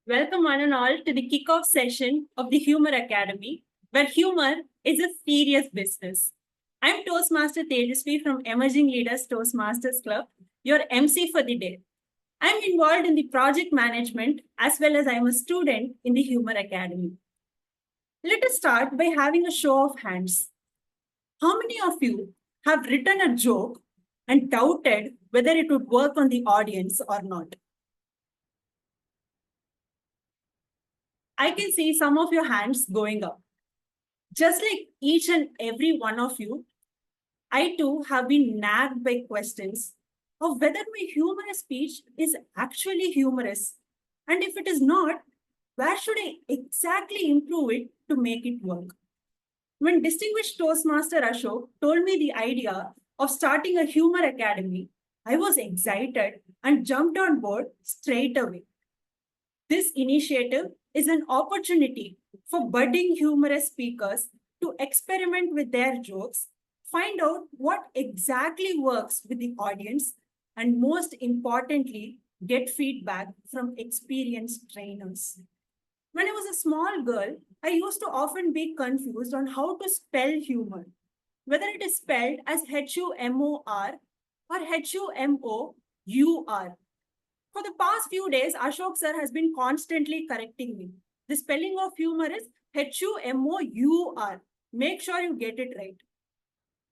Welcome one and all to the kickoff session of the Humour Academy, where humor is a serious business. I'm Toastmaster Tejasvi from Emerging Leaders Toastmasters Club, your MC for the day. I'm involved in the project management as well as I'm a student in the Humour Academy. Let us start by having a show of hands. How many of you have written a joke and doubted whether it would work on the audience or not? I can see some of your hands going up. Just like each and every one of you, I too have been nagged by questions of whether my humorous speech is actually humorous. And if it is not, where should I exactly improve it to make it work? When Distinguished Toastmaster Ashok told me the idea of starting a Humour Academy, I was excited and jumped on board straight away. This initiative is an opportunity for budding humorous speakers to experiment with their jokes, find out what exactly works with the audience, and most importantly, get feedback from experienced trainers. When I was a small girl, I used to often be confused on how to spell humor, whether it is spelled as Humor or Humor. For the past few days, Ashok sir has been constantly correcting me. The spelling of humor is Humor. Make sure you get it right.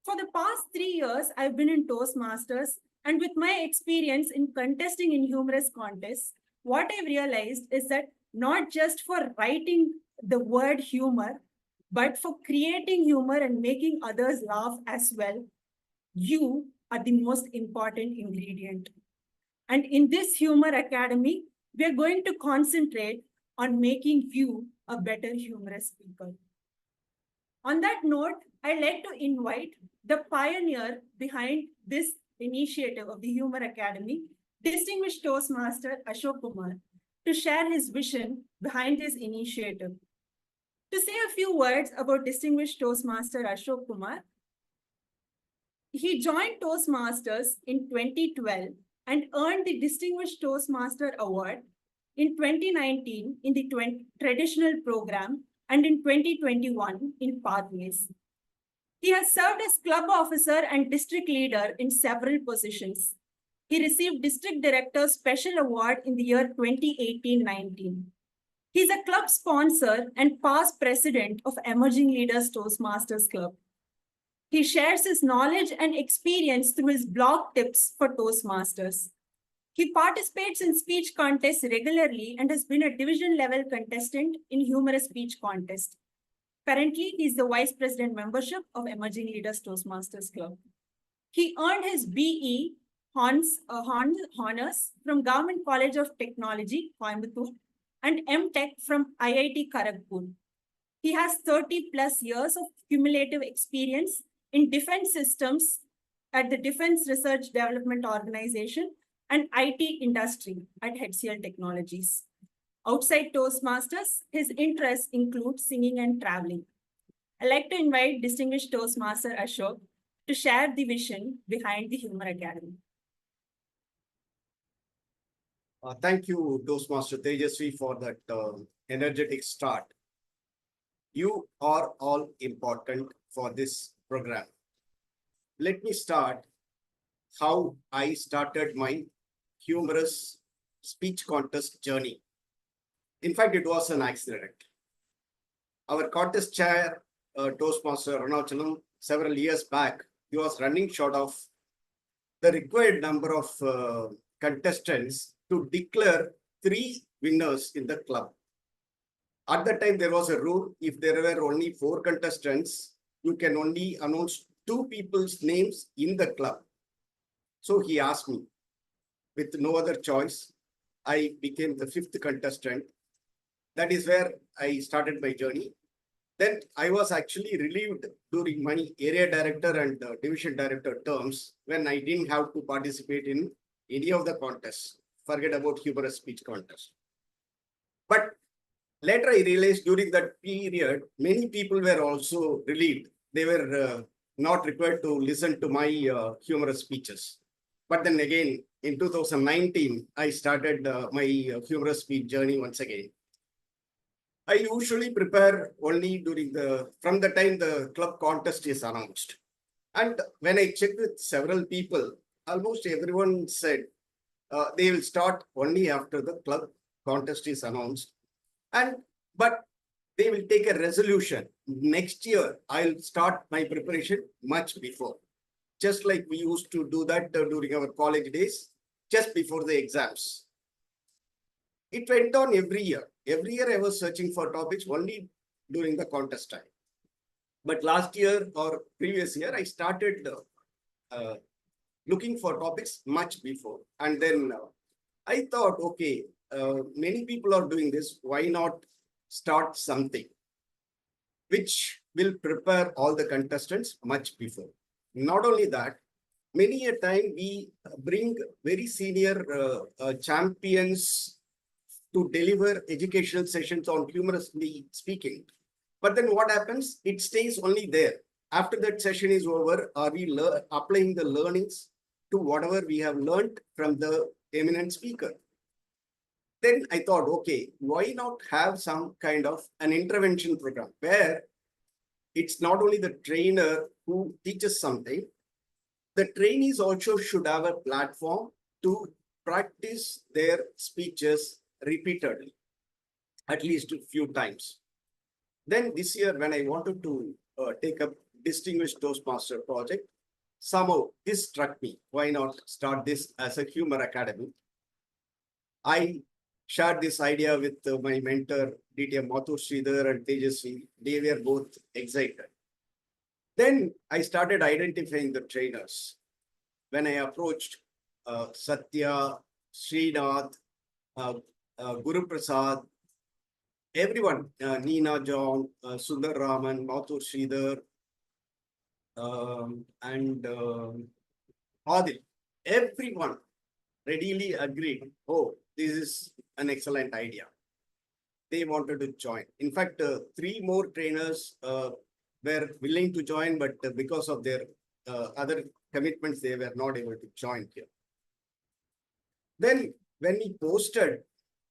For the past 3 years, I've been in Toastmasters, and with my experience in contesting in humorous contests, what I've realized is that not just for writing the word humor, but for creating humor and making others laugh as well, you are the most important ingredient. And in this Humour Academy, we are going to concentrate on making you a better humorous speaker. On that note, I'd like to invite the pioneer behind this initiative of the Humour Academy, Distinguished Toastmaster Ashok Kumar, to share his vision behind this initiative. To say a few words about Distinguished Toastmaster Ashok Kumar, he joined Toastmasters in 2012 and earned the Distinguished Toastmaster Award in 2019 in the traditional program and in 2021 in Pathways. He has served as club officer and district leader in several positions. He received District Director Special Award in the year 2018-19. He is a club sponsor and past president of Emerging Leaders Toastmasters Club. He shares his knowledge and experience through his blog tips for Toastmasters. He participates in speech contests regularly and has been a division-level contestant in humorous speech contest. Currently, he is the Vice President membership of Emerging Leaders Toastmasters Club. He earned his BE honors from Government College of Technology, Coimbatore, and MTech from IIT Kharagpur. He has 30 plus years of cumulative experience in defense systems at the Defense Research Development Organization and IT industry at HCL Technologies. Outside Toastmasters, his interests include singing and traveling. I'd like to invite Distinguished Toastmaster Ashok to share the vision behind the Humour Academy. Thank you, Toastmaster Tejasvi, for that energetic start. You are all important for this program. Let me start how I started my humorous speech contest journey. In fact, it was an accident. Our contest chair, Toastmaster Arunachalam, several years back, he was running short of the required number of contestants to declare 3 winners in the club. At that time, there was a rule, if there were only 4 contestants, you can only announce 2 people's names in the club. So he asked me, with no other choice, I became the 5th contestant. That is where I started my journey. Then I was actually relieved during my area director and division director terms when I didn't have to participate in any of the contests. Forget about humorous speech contest. But later I realized during that period, many people were also relieved. They were not required to listen to my humorous speeches. But then again, in 2019, I started my humorous speech journey once again. I usually prepare only from the time the club contest is announced. And when I checked with several people, almost everyone said they will start only after the club contest is announced. But they will take a resolution. Next year, I'll start my preparation much before. Just like we used to do that during our college days, just before the exams. It went on every year. Every year I was searching for topics only during the contest time. But last year or previous year, I started looking for topics much before. And then I thought, okay, many people are doing this. Why not start something which will prepare all the contestants much before? Not only that, many a time we bring very senior champions to deliver educational sessions on humorously speaking. But then what happens? It stays only there. After that session is over, are we applying the learnings to whatever we have learned from the eminent speaker? Then I thought, okay, why not have some kind of an intervention program where it's not only the trainer who teaches something, the trainees also should have a platform to practice their speeches repeatedly, at least a few times. Then this year, when I wanted to take up Distinguished Toastmaster project, somehow this struck me. Why not start this as a Humour Academy? I shared this idea with my mentor, DTM Mathur, Sridhar and Tejasvi. They were both excited. Then I started identifying the trainers. When I approached Sathya, Srinath, Guruprasad, everyone, Nagarajan, Sundararaman, Mathur, Sridhar, and Aadil, everyone readily agreed, oh, this is an excellent idea. They wanted to join. In fact, 3 more trainers were willing to join, but because of their other commitments, they were not able to join here. Then when we posted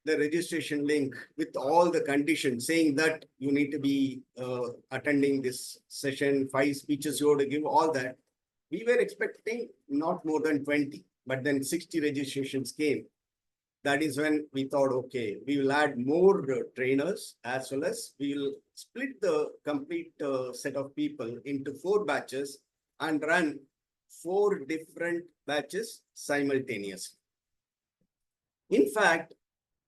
the registration link with all the conditions saying that you need to be attending this session, 5 speeches you have to give, all that, we were expecting not more than 20, but then 60 registrations came. That is when we thought, okay, we will add more trainers, as well as we will split the complete set of people into 4 batches and run 4 different batches simultaneously. In fact,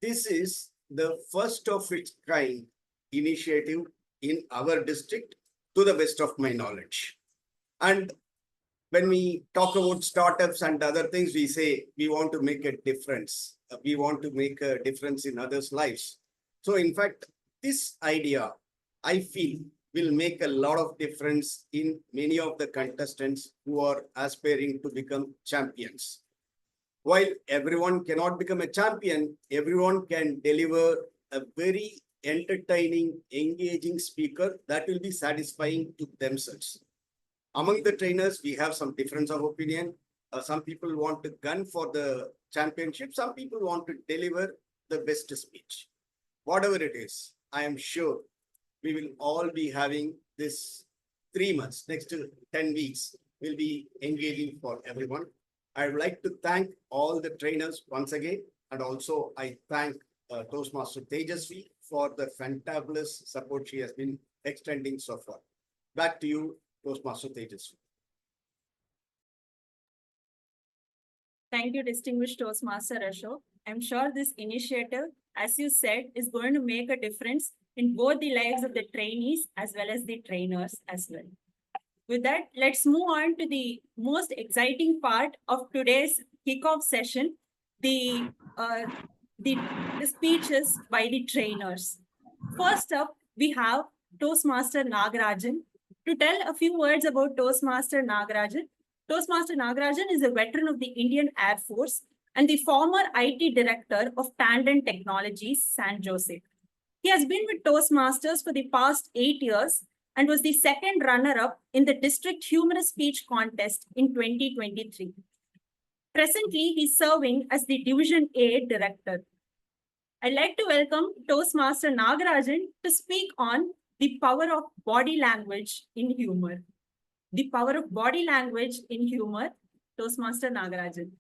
this is the first of its kind initiative in our district, to the best of my knowledge. And when we talk about startups and other things, we say we want to make a difference. We want to make a difference in others' lives. So in fact, this idea, I feel, will make a lot of difference in many of the contestants who are aspiring to become champions. While everyone cannot become a champion, everyone can deliver a very entertaining, engaging speaker that will be satisfying to themselves. Among the trainers, we have some difference of opinion. Some people want to gun for the championship. Some people want to deliver the best speech. Whatever it is, I am sure we will all be having this 3 months, next 10 weeks, will be engaging for everyone. I would like to thank all the trainers once again. And also I thank Toastmaster Tejasvi for the fantabulous support she has been extending so far. Back to you, Toastmaster Tejasvi. Thank you, Distinguished Toastmaster Ashok. I'm sure this initiative, as you said, is going to make a difference in both the lives of the trainees as well as the trainers as well. With that, let's move on to the most exciting part of today's kickoff session, the speeches by the trainers. First up, we have Toastmaster Nagarajan. To tell a few words about Toastmaster Nagarajan, Toastmaster Nagarajan is a veteran of the Indian Air Force and the former IT director of Tandon Technologies, San Jose. He has been with Toastmasters for the past 8 years and was the second runner-up in the district humorous speech contest in 2023. Presently, he's serving as the Division A Director. I'd like to welcome Toastmaster Nagarajan to speak on the power of body language in humor. The power of body language in humor, Toastmaster Nagarajan.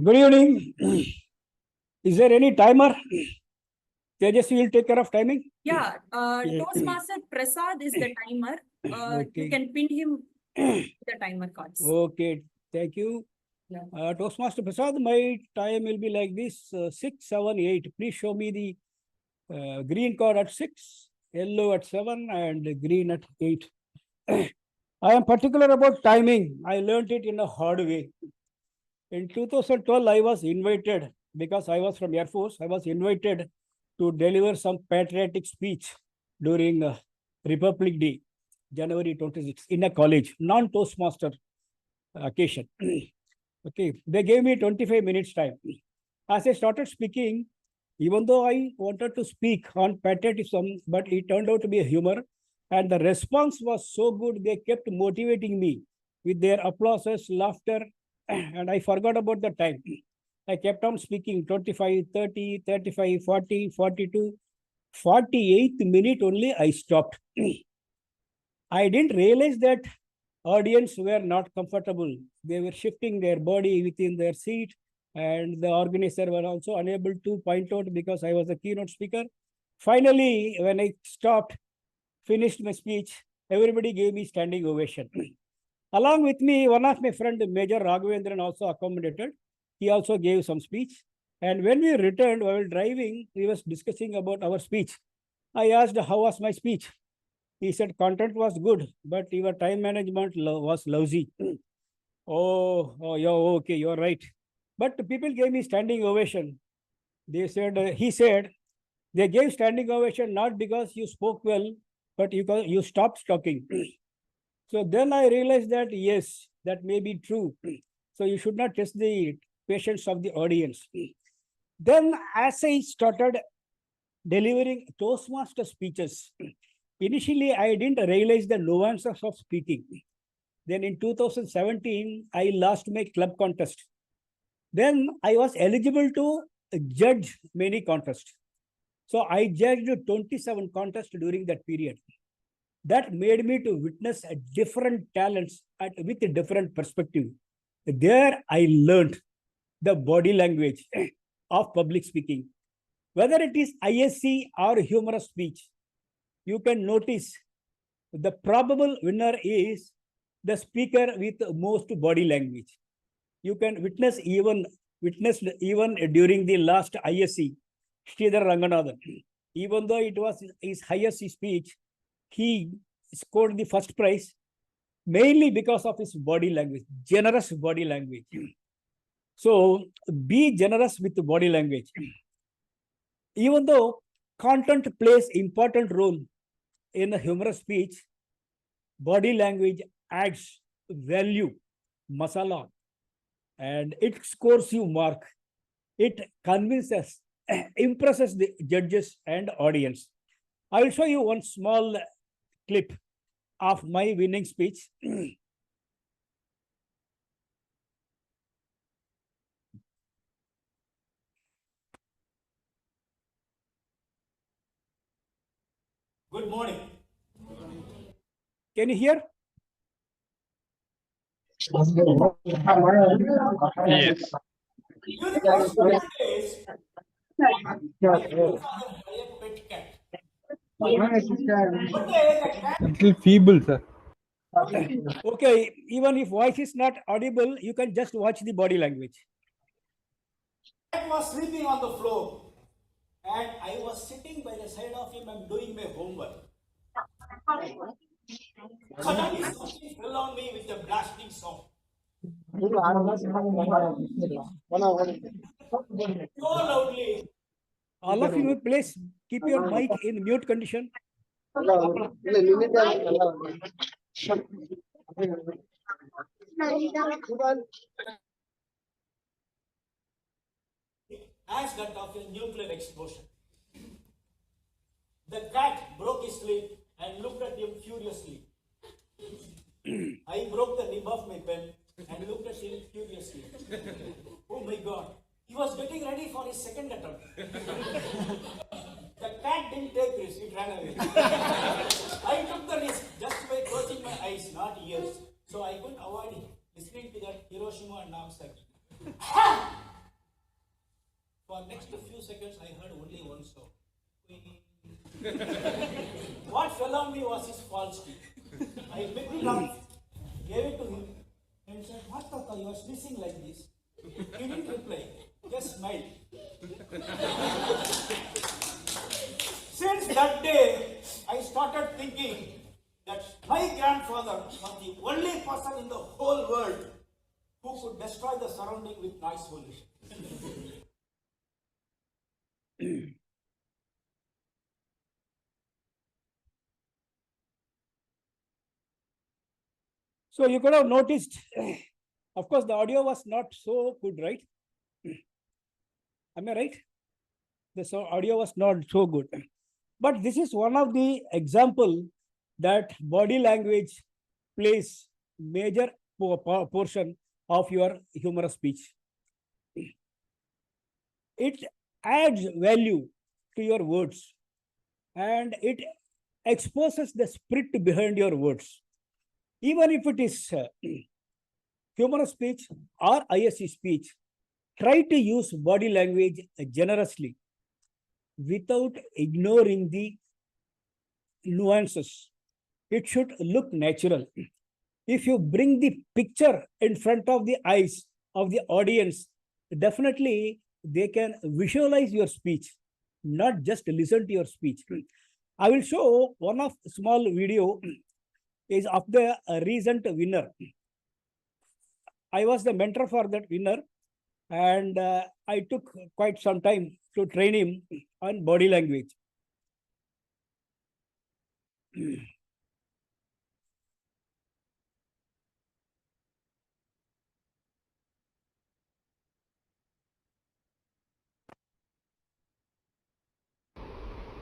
Good evening. Is there any timer? Tejasvi will take care of timing. Yeah, Toastmaster Prasad is the timer. Okay. You can pin him the timer cards. Okay, thank you. Yeah. Toastmaster Prasad, my time will be like this: 6, 7, 8. Please show me the green card at 6, yellow at 7, and green at 8. I am particular about timing. I learned it in a hard way. In 2012, I was invited, because I was from Air Force, I was invited to deliver some patriotic speech during Republic Day, January 26, in a college, non-Toastmaster occasion. Okay, they gave me 25 minutes time. As I started speaking, even though I wanted to speak on patriotism, but it turned out to be a humor, and the response was so good, they kept motivating me with their applauses, laughter, and I forgot about the time. I kept on speaking 25, 30, 35, 40, 42, 48th minute only I stopped. I didn't realize that audience were not comfortable. They were shifting their body within their seat, and the organizer were also unable to point out because I was a keynote speaker. Finally, when I stopped, finished my speech, everybody gave me standing ovation. Along with me, one of my friend, Major Raghavendran, also accommodated. He also gave some speech. And when we returned while driving, we was discussing about our speech. I asked, how was my speech? He said, content was good, but your time management was lousy. Oh, yeah, okay, you're right. But people gave me standing ovation. They said, he said, they gave standing ovation not because you spoke well, but you stopped talking. So then I realized that, yes, that may be true. So you should not test the patience of the audience. Then as I started delivering Toastmaster speeches, initially I didn't realize the nuances of speaking. Then in 2017, I lost my club contest. Then I was eligible to judge many contests. So I judged 27 contests during that period. That made me to witness different talents with a different perspective. There I learned the body language of public speaking. Whether it is ISC or humorous speech, you can notice the probable winner is the speaker with most body language. You can witnessed even during the last ISC, Sridhar Ranganathan. Even though it was his highest speech, he scored the first prize mainly because of his body language, generous body language. So be generous with the body language. Even though content plays important role in a humorous speech, body language adds value, masala, and it scores you mark. It convinces, impresses the judges and audience. I will show you one small clip of my winning speech. Good morning. Can you hear? Yes. During the school days, pet cat. Little feeble, sir. Okay, even if voice is not audible, you can just watch the body language. Cat was sleeping on the floor, and I was sitting by the side of him and doing my homework. Suddenly, something fell on me with a blasting sound. So loudly. All of you, please keep your mic in mute condition. As that of a nuclear explosion. The cat broke his leg and looked at him furiously. I broke the nib of my pen and looked at him curiously. Oh my God, he was getting ready for his second attempt. The cat didn't take risk, it ran away. I took the risk just by closing my eyes, not ears. So I couldn't avoid listening to that Hiroshima and Nagasaki. For next few seconds, I heard only one sound. What fell on me was his false teeth. I picked it up, gave it to him, and said, "What Tata, you are sneezing like this?" He didn't reply, just smiled. Since that day, I started thinking that my grandfather was the only person in the whole world who could destroy the surrounding with noise pollution. So you could have noticed, of course, the audio was not so good, right? Am I right? The audio was not so good. But this is one of the example that body language plays major portion of your humorous speech. It adds value to your words and it exposes the spirit behind your words. Even if it is humorous speech or ISC speech, try to use body language generously without ignoring the nuances. It should look natural. If you bring the picture in front of the eyes of the audience, definitely they can visualize your speech, not just listen to your speech. I will show one of small video is of the recent winner. I was the mentor for that winner, and I took quite some time to train him on body language.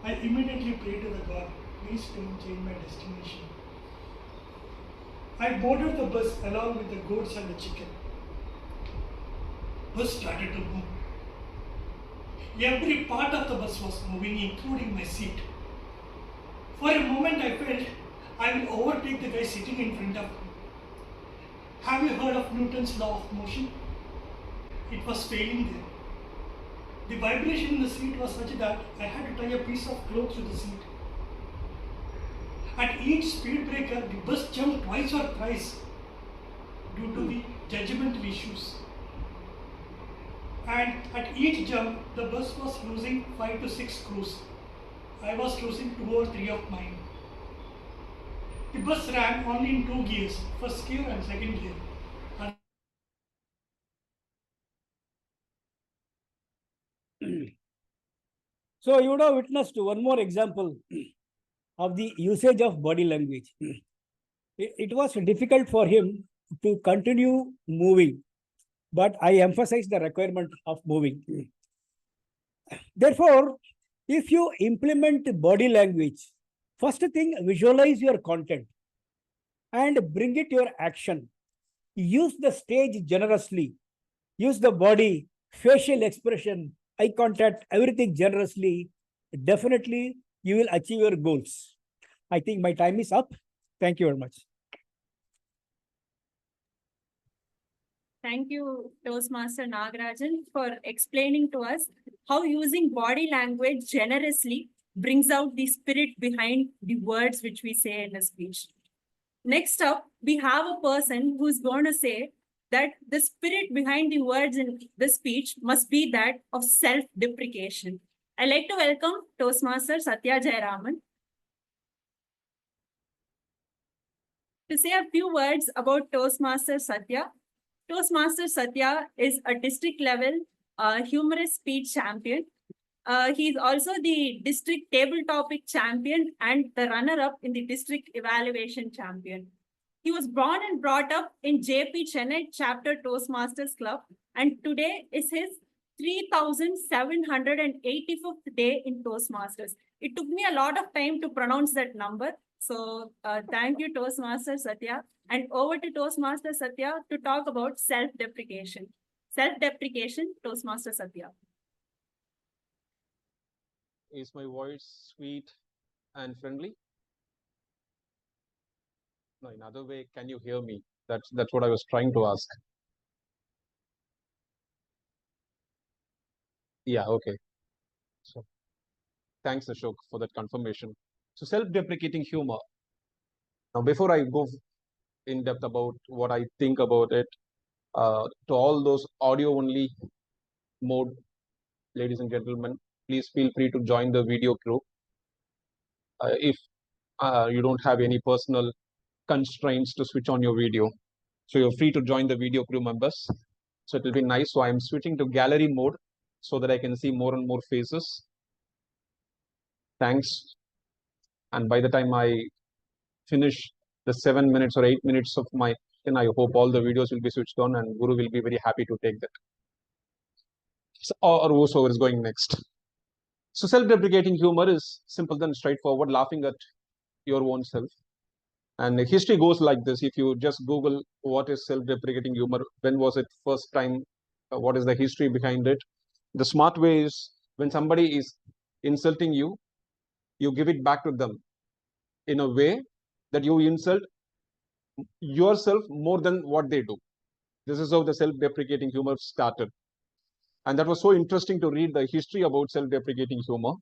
I immediately prayed to the God, please don't change my destination. I boarded the bus along with the goats and the chicken. Bus started to move. Every part of the bus was moving, including my seat. For a moment I felt I will overtake the guy sitting in front of me. Have you heard of Newton's law of motion? It was failing there. The vibration in the seat was such that I had to tie a piece of cloth to the seat. At each speed breaker, the bus jumped twice or thrice due to the judgmental issues. And at each jump, the bus was losing 5 to 6 screws. I was losing 2 or 3 of mine. The bus ran only in 2 gears, first gear and second gear. So you would have witnessed one more example of the usage of body language. It was difficult for him to continue moving, but I emphasize the requirement of moving. Therefore, if you implement body language, first thing, visualize your content and bring it your action. Use the stage generously. Use the body, facial expression, eye contact, everything generously. Definitely, you will achieve your goals. I think my time is up. Thank you very much. Thank you, Toastmaster Nagarajan, for explaining to us how using body language generously brings out the spirit behind the words which we say in a speech. Next up, we have a person who's going to say that the spirit behind the words in the speech must be that of self-deprecation. I'd like to welcome Toastmaster Sathya Jayaraman to say a few words about Toastmaster Sathya. Toastmaster Sathya is a district level humorous speech champion. He's also the district table topic champion and the runner-up in the district evaluation champion. He was born and brought up in JP Chennai Chapter Toastmasters Club, and today is his 3,785th day in Toastmasters. It took me a lot of time to pronounce that number. So thank you, Toastmaster Sathya. And over to Toastmaster Sathya to talk about self-deprecation. Self-deprecation, Toastmaster Sathya. Is my voice sweet and friendly? No, in other way, can you hear me? That's what I was trying to ask. Yeah, okay. So thanks, Ashok, for that confirmation. So self-deprecating humor. Now, before I go in depth about what I think about it, to all those audio only mode, ladies and gentlemen, please feel free to join the video crew. If you don't have any personal constraints to switch on your video, so you're free to join the video crew members. So it will be nice. So I'm switching to gallery mode so that I can see more and more faces. Thanks. And by the time I finish the 7 minutes or 8 minutes of my, then I hope all the videos will be switched on and Guru will be very happy to take that. So, or whosoever is going next. So self-deprecating humor is simple and straightforward, laughing at your own self. And the history goes like this. If you just Google what is self-deprecating humor, when was it first time, what is the history behind it? The smart way is when somebody is insulting you, you give it back to them in a way that you insult yourself more than what they do. This is how the self-deprecating humor started. And that was so interesting to read the history about self-deprecating humor.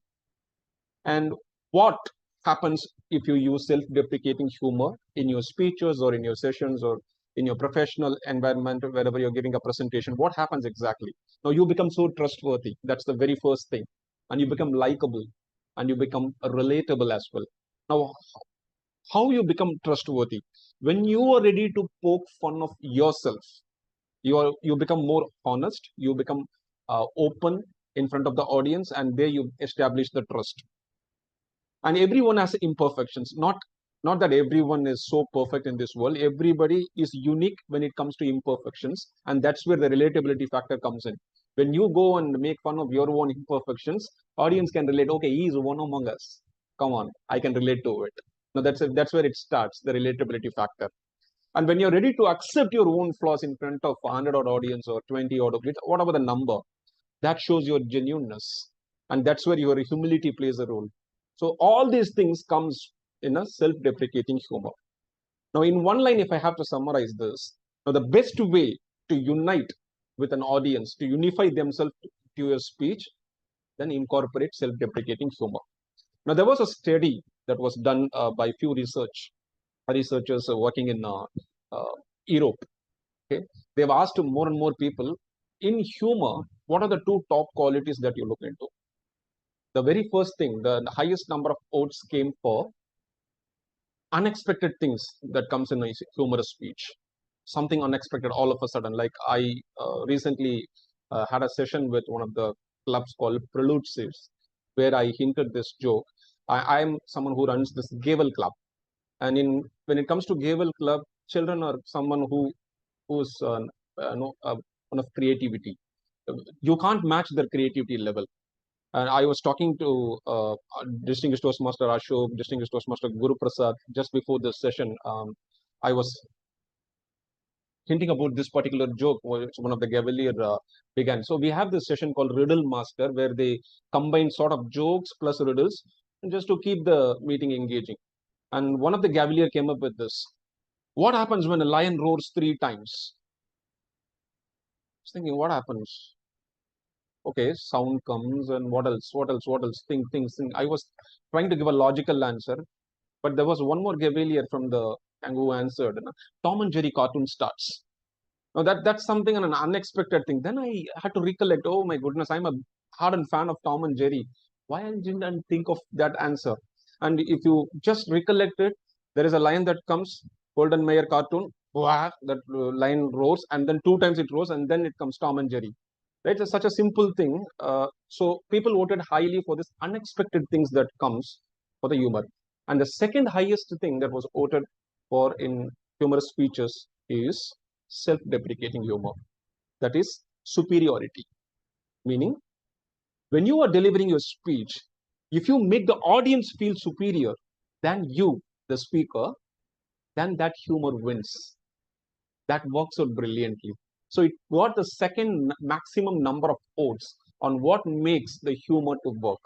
And what happens if you use self-deprecating humor in your speeches or in your sessions or in your professional environment, wherever you're giving a presentation, what happens exactly? Now you become so trustworthy. That's the very first thing. And you become likable and you become relatable as well. Now, how you become trustworthy? When you are ready to poke fun of yourself, you become more honest, you become open in front of the audience, and there you establish the trust. And everyone has imperfections, not that everyone is so perfect in this world. Everybody is unique when it comes to imperfections, and that's where the relatability factor comes in. When you go and make fun of your own imperfections, audience can relate. Okay, he is one among us, come on, I can relate to it. Now that's where it starts, the relatability factor. And when you're ready to accept your own flaws in front of 100 odd audience or 20 odd, whatever the number, that shows your genuineness. And that's where your humility plays a role. So all these things comes in a self-deprecating humor. Now, in one line, if I have to summarize this, now the best way to unite with an audience, to unify themselves to your speech, then incorporate self-deprecating humor. Now, there was a study that was done by few researchers working in Europe. Okay, they've asked more and more people in humor, what are the two top qualities that you look into? The very first thing, the highest number of votes came for unexpected things that comes in a humorous speech. Something unexpected all of a sudden. Like I recently had a session with one of the clubs called Prelude Saves, where I hinted this joke. I'm someone who runs this Gavel Club. And when it comes to Gavel Club, children are someone who's one of creativity. You can't match their creativity level. And I was talking to Distinguished Toastmaster Ashok, Distinguished Toastmaster Guruprasad just before this session. I was hinting about this particular joke, which one of the Cavalier began. So we have this session called Riddle Master, where they combine sort of jokes plus riddles, just to keep the meeting engaging. And one of the Cavalier came up with this: what happens when a lion roars 3 times? I was thinking, what happens? Okay, sound comes, and what else? Think. I was trying to give a logical answer, but there was one more Cavalier from the Kangaroo answered. Tom and Jerry cartoon starts. Now that's something an unexpected thing. Then I had to recollect. Oh my goodness, I'm a hardened fan of Tom and Jerry. Why I didn't think of that answer? And if you just recollect it, there is a line that comes, Golden Mayer cartoon. Wah, that line roars, and then 2 times it roars, and then it comes Tom and Jerry. Right? It's such a simple thing. So people voted highly for this unexpected things that comes for the humor. And the second highest thing that was voted for in humorous speeches is self-deprecating humor. That is superiority. Meaning, when you are delivering your speech, if you make the audience feel superior than you, the speaker, then that humor wins. That works out brilliantly. So it got the second maximum number of votes on what makes the humor to work.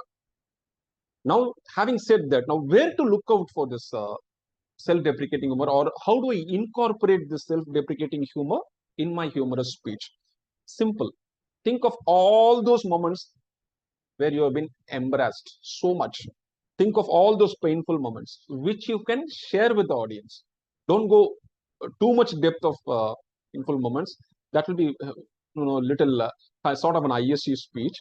Now, having said that, now where to look out for this self-deprecating humor, or how do I incorporate this self-deprecating humor in my humorous speech? Simple. Think of all those moments where you have been embarrassed so much. Think of all those painful moments which you can share with the audience. Don't go too much depth of painful moments. That will be little sort of an ISU speech.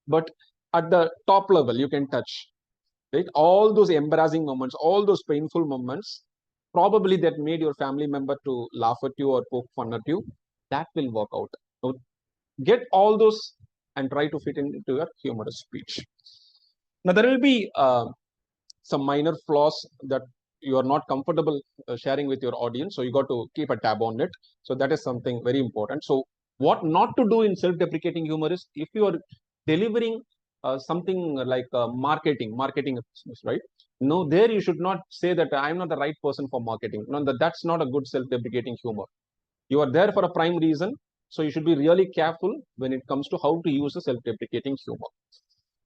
But at the top level, you can touch, right? All those embarrassing moments, all those painful moments, probably that made your family member to laugh at you or poke fun at you. That will work out. So get all those and try to fit into your humorous speech. Now, there will be some minor flaws that you are not comfortable sharing with your audience. So you got to keep a tab on it. So that is something very important. So what not to do in self-deprecating humor is, if you are delivering something like marketing, right? No, there you should not say that I'm not the right person for marketing. No, that's not a good self-deprecating humor. You are there for a prime reason. So you should be really careful when it comes to how to use a self-deprecating humor.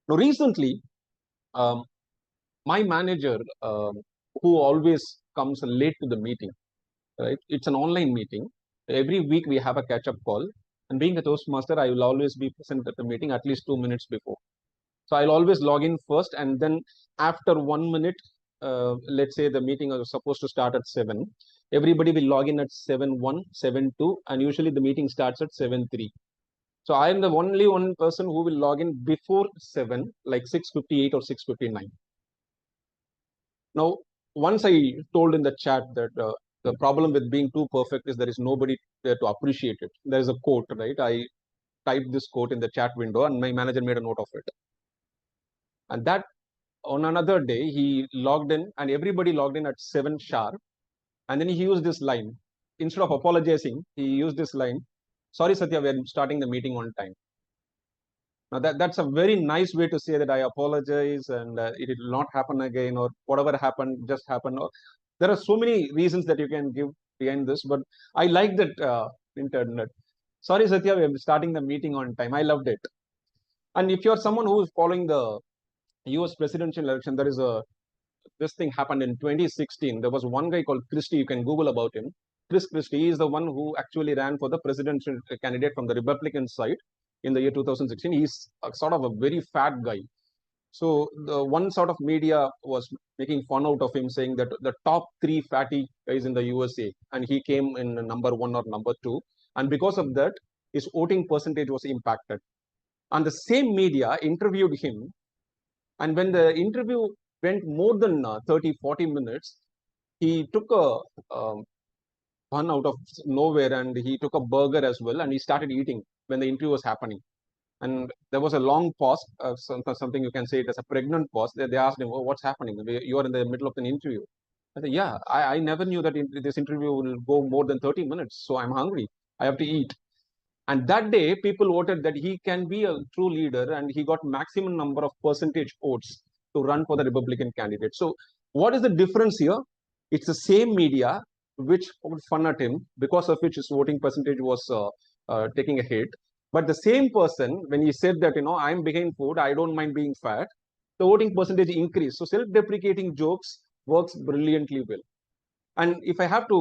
Now, recently, my manager, who always comes late to the meeting, right? It's an online meeting. Every week we have a catch-up call. And being a Toastmaster, I will always be present at the meeting at least 2 minutes before. So I'll always log in first, and then after 1 minute, let's say the meeting was supposed to start at 7. Everybody will log in at 7:1, 7:2, and usually the meeting starts at 7:3. So I am the only one person who will log in before 7, like 6:58 or 6:59. Now, once I told in the chat that the problem with being too perfect is there is nobody there to appreciate it. There is a quote, right? I typed this quote in the chat window, and my manager made a note of it. And that on another day, he logged in, and everybody logged in at 7 sharp. And then he used this line. Instead of apologizing, he used this line: "Sorry, Sathya, we are starting the meeting on time." Now, that's a very nice way to say that I apologize and it will not happen again, or whatever happened just happened. Or, there are so many reasons that you can give behind this, but I like that internet. "Sorry, Sathya, we are starting the meeting on time." I loved it. And if you're someone who is following the US presidential election, there is this thing happened in 2016. There was one guy called Christie. You can Google about him. Chris Christie is the one who actually ran for the presidential candidate from the Republican side in the year 2016. He's sort of a very fat guy. So the one sort of media was making fun out of him, saying that the top 3 fatty guys in the USA, and he came in number 1 or number 2. And because of that, his voting percentage was impacted. And the same media interviewed him. And when the interview went more than 30, 40 minutes, he took a bun out of nowhere, and he took a burger as well, and he started eating when the interview was happening. And there was a long pause, something you can say it as a pregnant pause. They asked him, "Oh, what's happening? You are in the middle of an interview." I said, "Yeah, I never knew that this interview will go more than 30 minutes. So I'm hungry. I have to eat." And that day, people voted that he can be a true leader, and he got maximum number of percentage votes to run for the Republican candidate. So what is the difference here? It's the same media which poked fun at him, because of which his voting percentage was taking a hit. But the same person, when he said that, "I'm behind food, I don't mind being fat," the voting percentage increased. So self-deprecating jokes works brilliantly well. And if I have to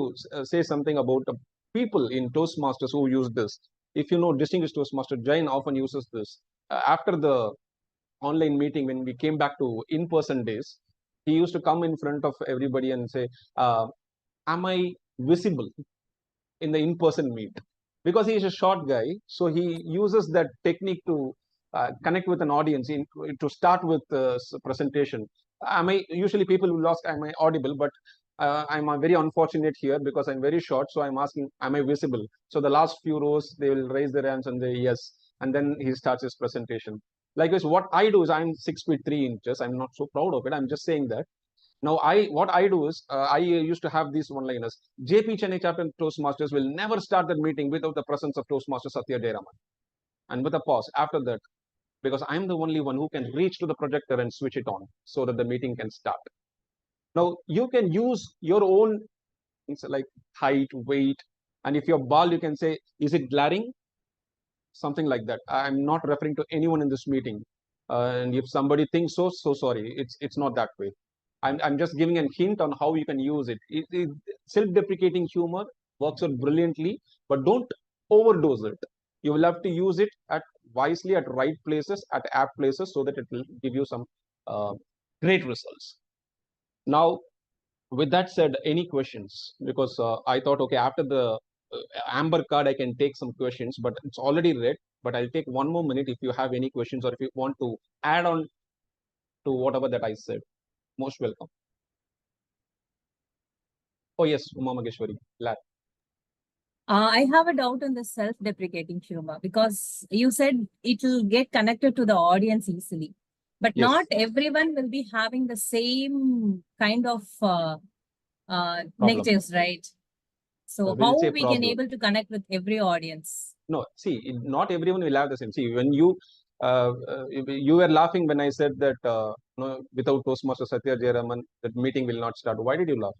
say something about the people in Toastmasters who use this, if you know Distinguished Toastmaster Jain often uses this. After the online meeting, when we came back to in-person days, he used to come in front of everybody and say, "Am I visible in the in-person meet?" Because he is a short guy, so he uses that technique to connect with an audience, to start with presentation. Usually people will ask, "Am I audible?" But I'm very unfortunate here because I'm very short. So I'm asking, "Am I visible?" So the last few rows, they will raise their hands and say yes. And then he starts his presentation. Likewise, what I do is, I'm 6 feet 3 inches. I'm not so proud of it. I'm just saying that. Now, what I do is, I used to have these one-liners. JP Chennai Chapter Toastmasters will never start that meeting without the presence of Toastmaster Sathya Jayaraman. And with a pause after that, because I'm the only one who can reach to the projector and switch it on so that the meeting can start. Now, you can use your own things like height, weight, and if you're bald, you can say, is it glaring? Something like that. I'm not referring to anyone in this meeting. And if somebody thinks so, so sorry. It's not that way. I'm just giving a hint on how you can use it. Self-deprecating humor works out brilliantly, but don't overdose it. You will have to use it at wisely at right places, at apt places, so that it will give you some great results. Now, with that said, any questions? Because I thought, okay, after the amber card, I can take some questions, but it's already red. But I'll take one more minute if you have any questions or if you want to add on to whatever that I said. Most welcome. Oh yes, Uma Mageshwari. I have a doubt on the self-deprecating humor because you said it will get connected to the audience easily, but Yes. not everyone will be having the same kind of negatives, right? So We'll how say we can problem. able to connect with every audience? No, see, not everyone will have the same. See, when you were laughing when I said that no, without Toastmaster Sathya Jayaraman, that meeting will not start. Why did you laugh?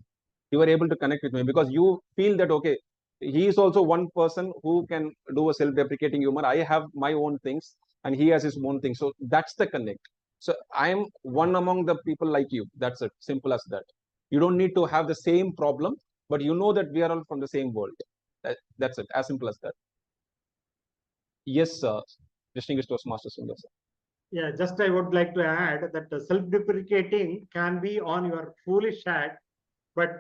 You were able to connect with me because you feel that okay, he is also one person who can do a self-deprecating humor. I have my own things and he has his own things. So that's the connect. So I am one among the people like you. That's it. Simple as that. You don't need to have the same problem, but you know that we are all from the same world. That's it. As simple as that. Yes, Distinguished Toastmaster Sundar. Yeah, just I would like to add that self-deprecating can be on your foolish hat, but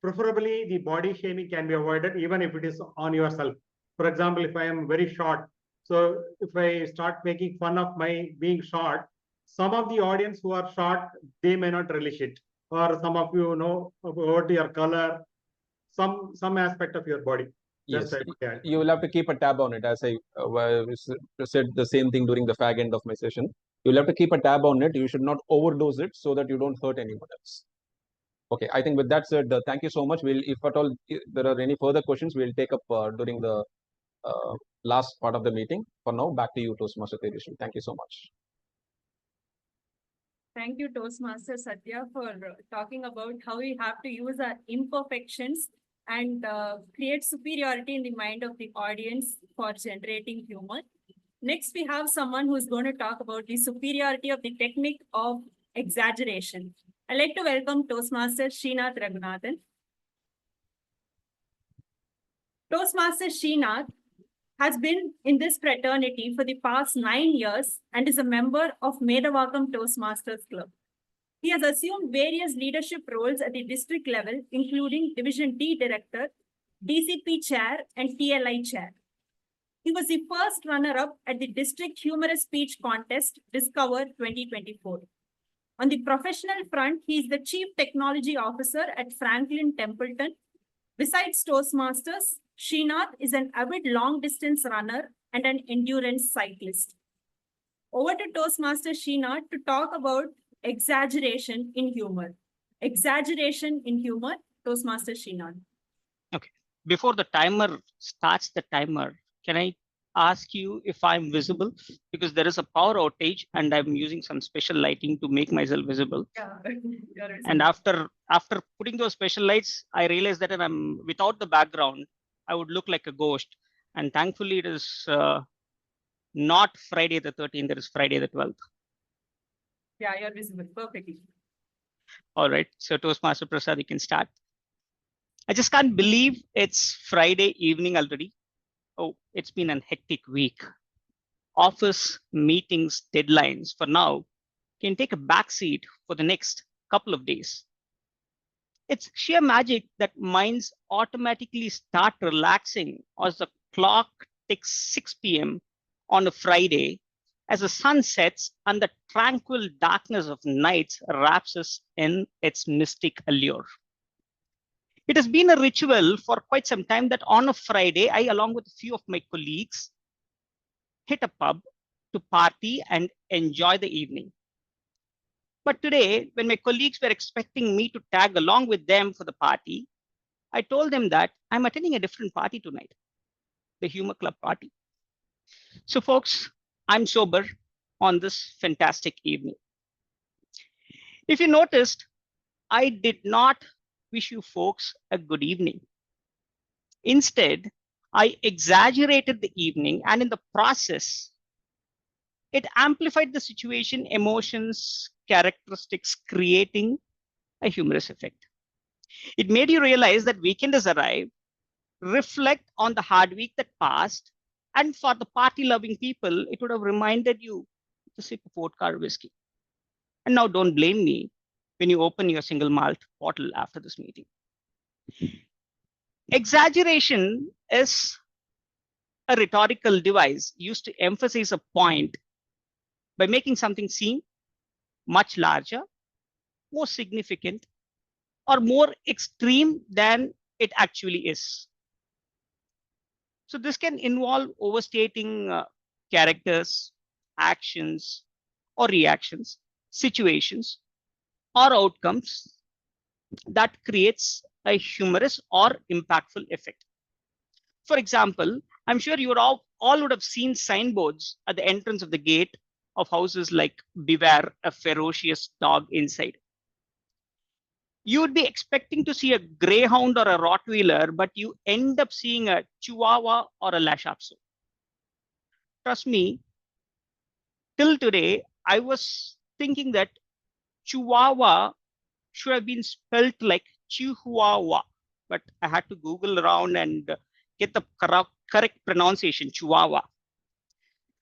preferably the body shaming can be avoided even if it is on yourself. For example, if I am very short, so if I start making fun of my being short, some of the audience who are short, they may not relish it. Or some of you know about your color, some aspect of your body. Yes, Just I would add. you will have to keep a tab on it. As I said the same thing during the fag end of my session. You will have to keep a tab on it. You should not overdose it so that you don't hurt anyone else. Okay, I think with that said, thank you so much. We'll, if at all there are any further questions, we'll take up during the last part of the meeting. For now, back to you, Toastmaster Tejasvi. Thank you so much. Thank you, Toastmaster Sathya, for talking about how we have to use our imperfections and create superiority in the mind of the audience for generating humor. Next, we have someone who's going to talk about the superiority of the technique of exaggeration. I'd like to welcome Toastmaster Srinath Raghunathan. Toastmaster Srinath has been in this fraternity for the past 9 years and is a member of Medavakam Toastmasters Club. He has assumed various leadership roles at the district level, including Division D Director, DCP Chair, and TLI Chair. He was the first runner-up at the District Humorous Speech Contest, Discover 2024. On the professional front, he is the Chief Technology Officer at Franklin Templeton. Besides Toastmasters, Srinath is an avid long-distance runner and an endurance cyclist. Over to Toastmaster Srinath to talk about exaggeration in humor. Exaggeration in humor, Toastmaster Srinath. Okay. Before the timer starts the timer, can I ask you if I'm visible? Because there is a power outage and I'm using some special lighting to make myself visible. Yeah, and after putting those special lights, I realized that I'm without the background, I would look like a ghost. And thankfully, it is not Friday the 13th, it is Friday the 12th. Yeah, you're visible perfectly. All right. So Toastmaster Prasad, you can start. I just can't believe it's Friday evening already. Oh, it's been a hectic week. Office meetings, deadlines for now can take a backseat for the next couple of days. It's sheer magic that minds automatically start relaxing as the clock ticks 6 p.m. on a Friday, as the sun sets and the tranquil darkness of nights wraps us in its mystic allure. It has been a ritual for quite some time that on a Friday, I, along with a few of my colleagues, hit a pub to party and enjoy the evening. But today, when my colleagues were expecting me to tag along with them for the party, I told them that I'm attending a different party tonight, the Humour Club party. So folks, I'm sober on this fantastic evening. If you noticed, I did not wish you folks a good evening. Instead, I exaggerated the evening, and in the process, it amplified the situation, emotions, characteristics, creating a humorous effect. It made you realize that weekend has arrived, reflect on the hard week that passed, and for the party-loving people, it would have reminded you to sip a vodka or whiskey. And now don't blame me when you open your single malt bottle after this meeting. Exaggeration is a rhetorical device used to emphasize a point by making something seem much larger, more significant, or more extreme than it actually is. So this can involve overstating characters, actions, or reactions, situations, or outcomes that creates a humorous or impactful effect. For example, I'm sure you all would have seen signboards at the entrance of the gate of houses like "Beware a ferocious dog inside." You would be expecting to see a greyhound or a Rottweiler, but you end up seeing a Chihuahua or a Lhasa. Trust me, till today, I was thinking that Chihuahua should have been spelled like Chihuahua, but I had to Google around and get the correct pronunciation, Chihuahua.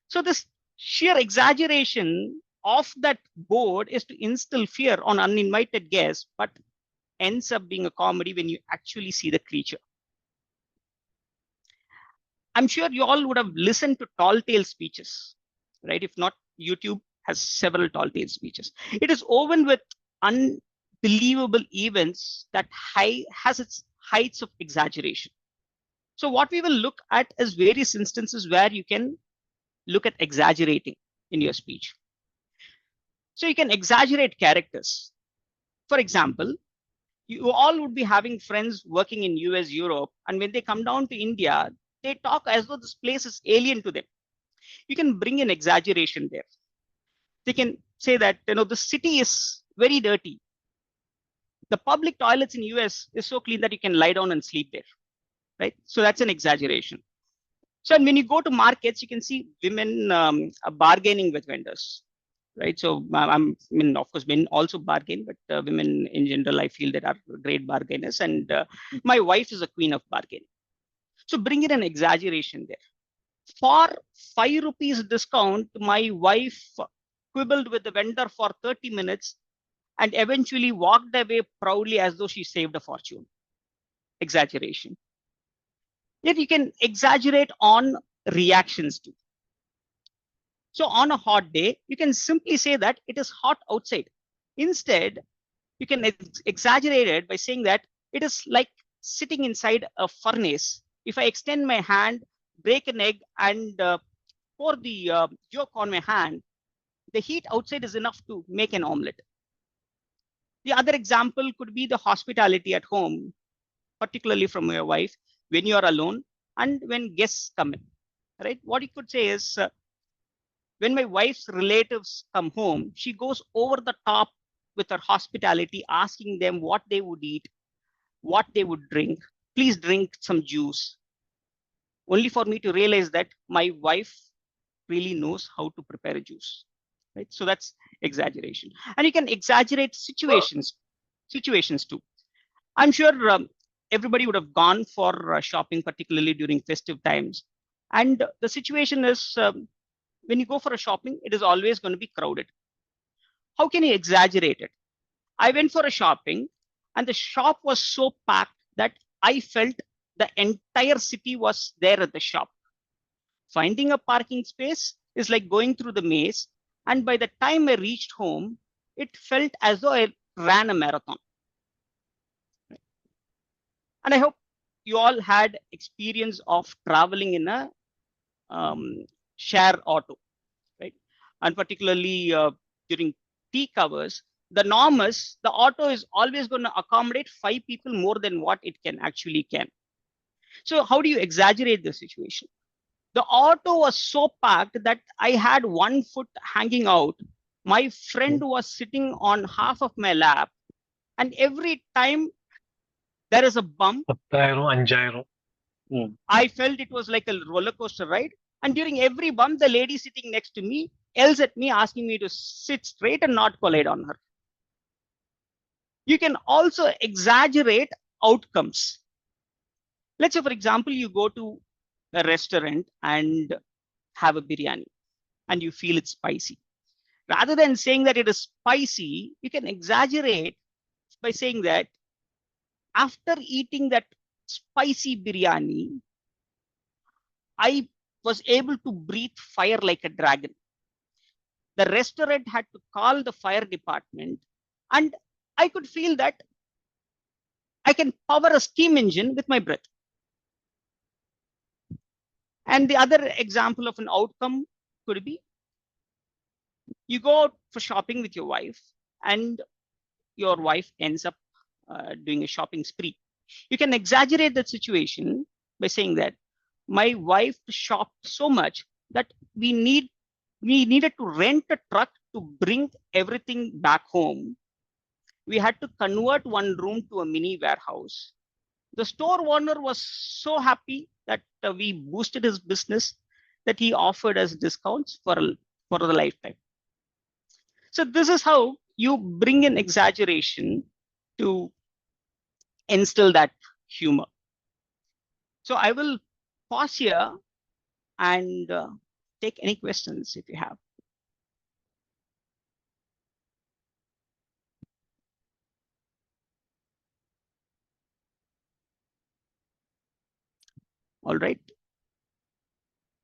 So this sheer exaggeration of that board is to instill fear on uninvited guests, but ends up being a comedy when you actually see the creature. I'm sure you all would have listened to tall tale speeches, right? If not, YouTube has several tall tale speeches. It is woven with unbelievable events that has its heights of exaggeration. So what we will look at is various instances where you can look at exaggerating in your speech. So you can exaggerate characters. For example, you all would be having friends working in US, Europe, and when they come down to India, they talk as though this place is alien to them. You can bring in exaggeration there. They can say that, the city is very dirty. The public toilets in US is so clean that you can lie down and sleep there, right? So that's an exaggeration. So when you go to markets, you can see women bargaining with vendors, right? So of course, men also bargain, but women in general, I feel that are great bargainers. And my wife is a queen of bargaining. So bring in an exaggeration there. For 5 rupees discount, my wife quibbled with the vendor for 30 minutes and eventually walked away proudly as though she saved a fortune. Exaggeration. Yet you can exaggerate on reactions too. So on a hot day, you can simply say that it is hot outside. Instead, you can exaggerate it by saying that it is like sitting inside a furnace. If I extend my hand, break an egg, and pour the yolk on my hand, the heat outside is enough to make an omelette. The other example could be the hospitality at home, particularly from your wife, when you are alone and when guests come in, right? What you could say is, when my wife's relatives come home, she goes over the top with her hospitality, asking them what they would eat, what they would drink. Please drink some juice. Only for me to realize that my wife really knows how to prepare a juice, right? So that's exaggeration. And you can exaggerate situations too. I'm sure everybody would have gone for shopping, particularly during festive times. And the situation is, when you go for a shopping, it is always going to be crowded. How can you exaggerate it? I went for a shopping and the shop was so packed that I felt the entire city was there at the shop. Finding a parking space is like going through the maze. And by the time I reached home, it felt as though I ran a marathon. And I hope you all had experience of traveling in a share auto, right? And particularly during peak hours, the norm is the auto is always going to accommodate 5 people more than what it can. So how do you exaggerate the situation? The auto was so packed that I had 1 foot hanging out. My friend was sitting on half of my lap. And every time There is a bump. 10,000, 5,000. I felt it was like a roller coaster ride. And during every bump, the lady sitting next to me yells at me, asking me to sit straight and not collide on her. You can also exaggerate outcomes. Let's say, for example, you go to a restaurant and have a biryani and you feel it's spicy. Rather than saying that it is spicy, you can exaggerate by saying that after eating that spicy biryani, I was able to breathe fire like a dragon. The restaurant had to call the fire department, and I could feel that I can power a steam engine with my breath. And the other example of an outcome could be you go out for shopping with your wife, and your wife ends up doing a shopping spree. You can exaggerate that situation by saying that my wife shopped so much that we needed to rent a truck to bring everything back home. We had to convert one room to a mini warehouse. The store owner was so happy that we boosted his business that he offered us discounts for the lifetime. So this is how you bring in exaggeration to instill that humor. So I will pause here and take any questions if you have. All right.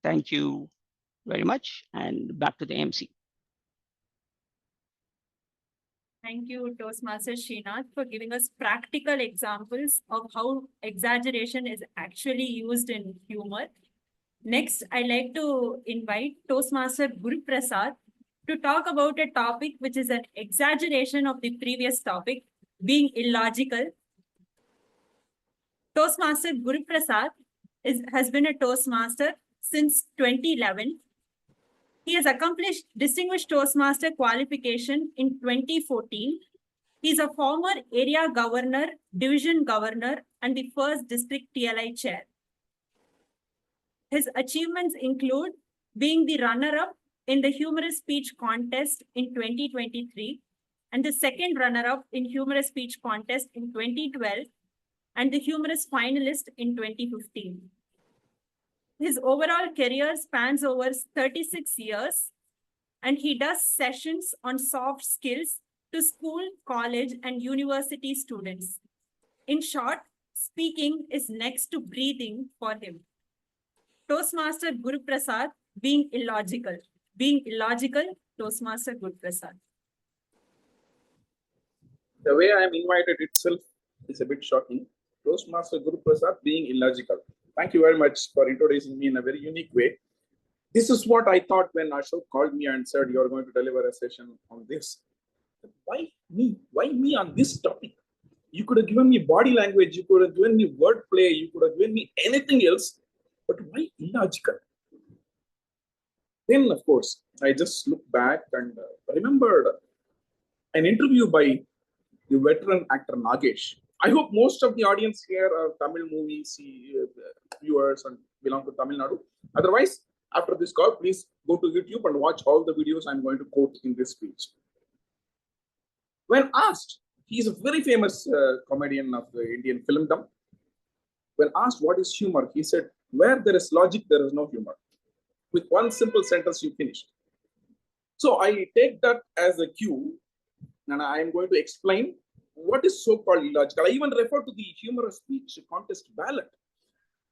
Thank you very much. And back to the MC. Thank you, Toastmaster Srinath, for giving us practical examples of how exaggeration is actually used in humor. Next, I'd like to invite Toastmaster Guruprasad to talk about a topic which is an exaggeration of the previous topic, being illogical. Toastmaster Guruprasad has been a Toastmaster since 2011. He has accomplished Distinguished Toastmaster qualification in 2014. He is a former area governor, division governor, and the first district TLI chair. His achievements include being the runner-up in the humorous speech contest in 2023 and the second runner-up in humorous speech contest in 2012 and the humorous finalist in 2015. His overall career spans over 36 years, and he does sessions on soft skills to school, college, and university students. In short, speaking is next to breathing for him. Toastmaster Guruprasad, being illogical. Being illogical, Toastmaster Guruprasad. The way I am invited itself is a bit shocking. Toastmaster Guruprasad being illogical. Thank you very much for introducing me in a very unique way. This is what I thought when Ashok called me and said, you're going to deliver a session on this. Why me? Why me on this topic? You could have given me body language, you could have given me wordplay, you could have given me anything else, but why illogical? Then, of course, I just looked back and remembered an interview by the veteran actor Nagesh. I hope most of the audience here are Tamil movies viewers and belong to Tamil Nadu. Otherwise, after this call, please go to YouTube and watch all the videos I'm going to quote in this speech. When asked, he is a very famous comedian of the Indian filmdom. When asked what is humor, he said, where there is logic, there is no humor. With one simple sentence, you finished. So I take that as a cue, and I am going to explain what is so-called illogical. I even refer to the humorous speech contest ballot.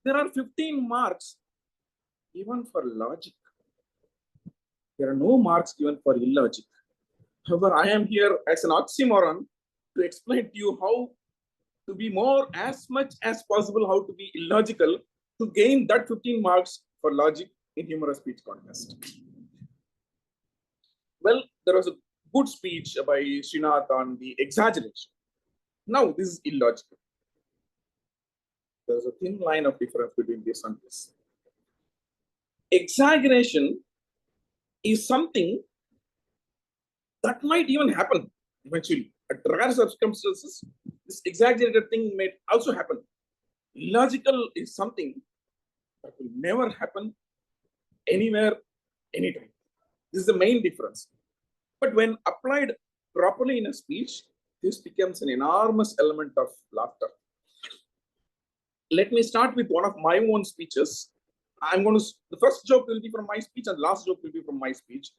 There are 15 marks even for logic. There are no marks given for illogic. However, I am here as an oxymoron to explain to you how to be more, as much as possible, how to be illogical to gain that 15 marks for logic in humorous speech contest. Well, there was a good speech by Srinath on the exaggeration. Now, this is illogical. There's a thin line of difference between this and this. Exaggeration is something that might even happen eventually. At rare circumstances, this exaggerated thing may also happen. Illogical is something that will never happen anywhere, anytime. This is the main difference. But when applied properly in a speech, this becomes an enormous element of laughter. Let me start with one of my own speeches. The first joke will be from my speech and last joke will be from my speech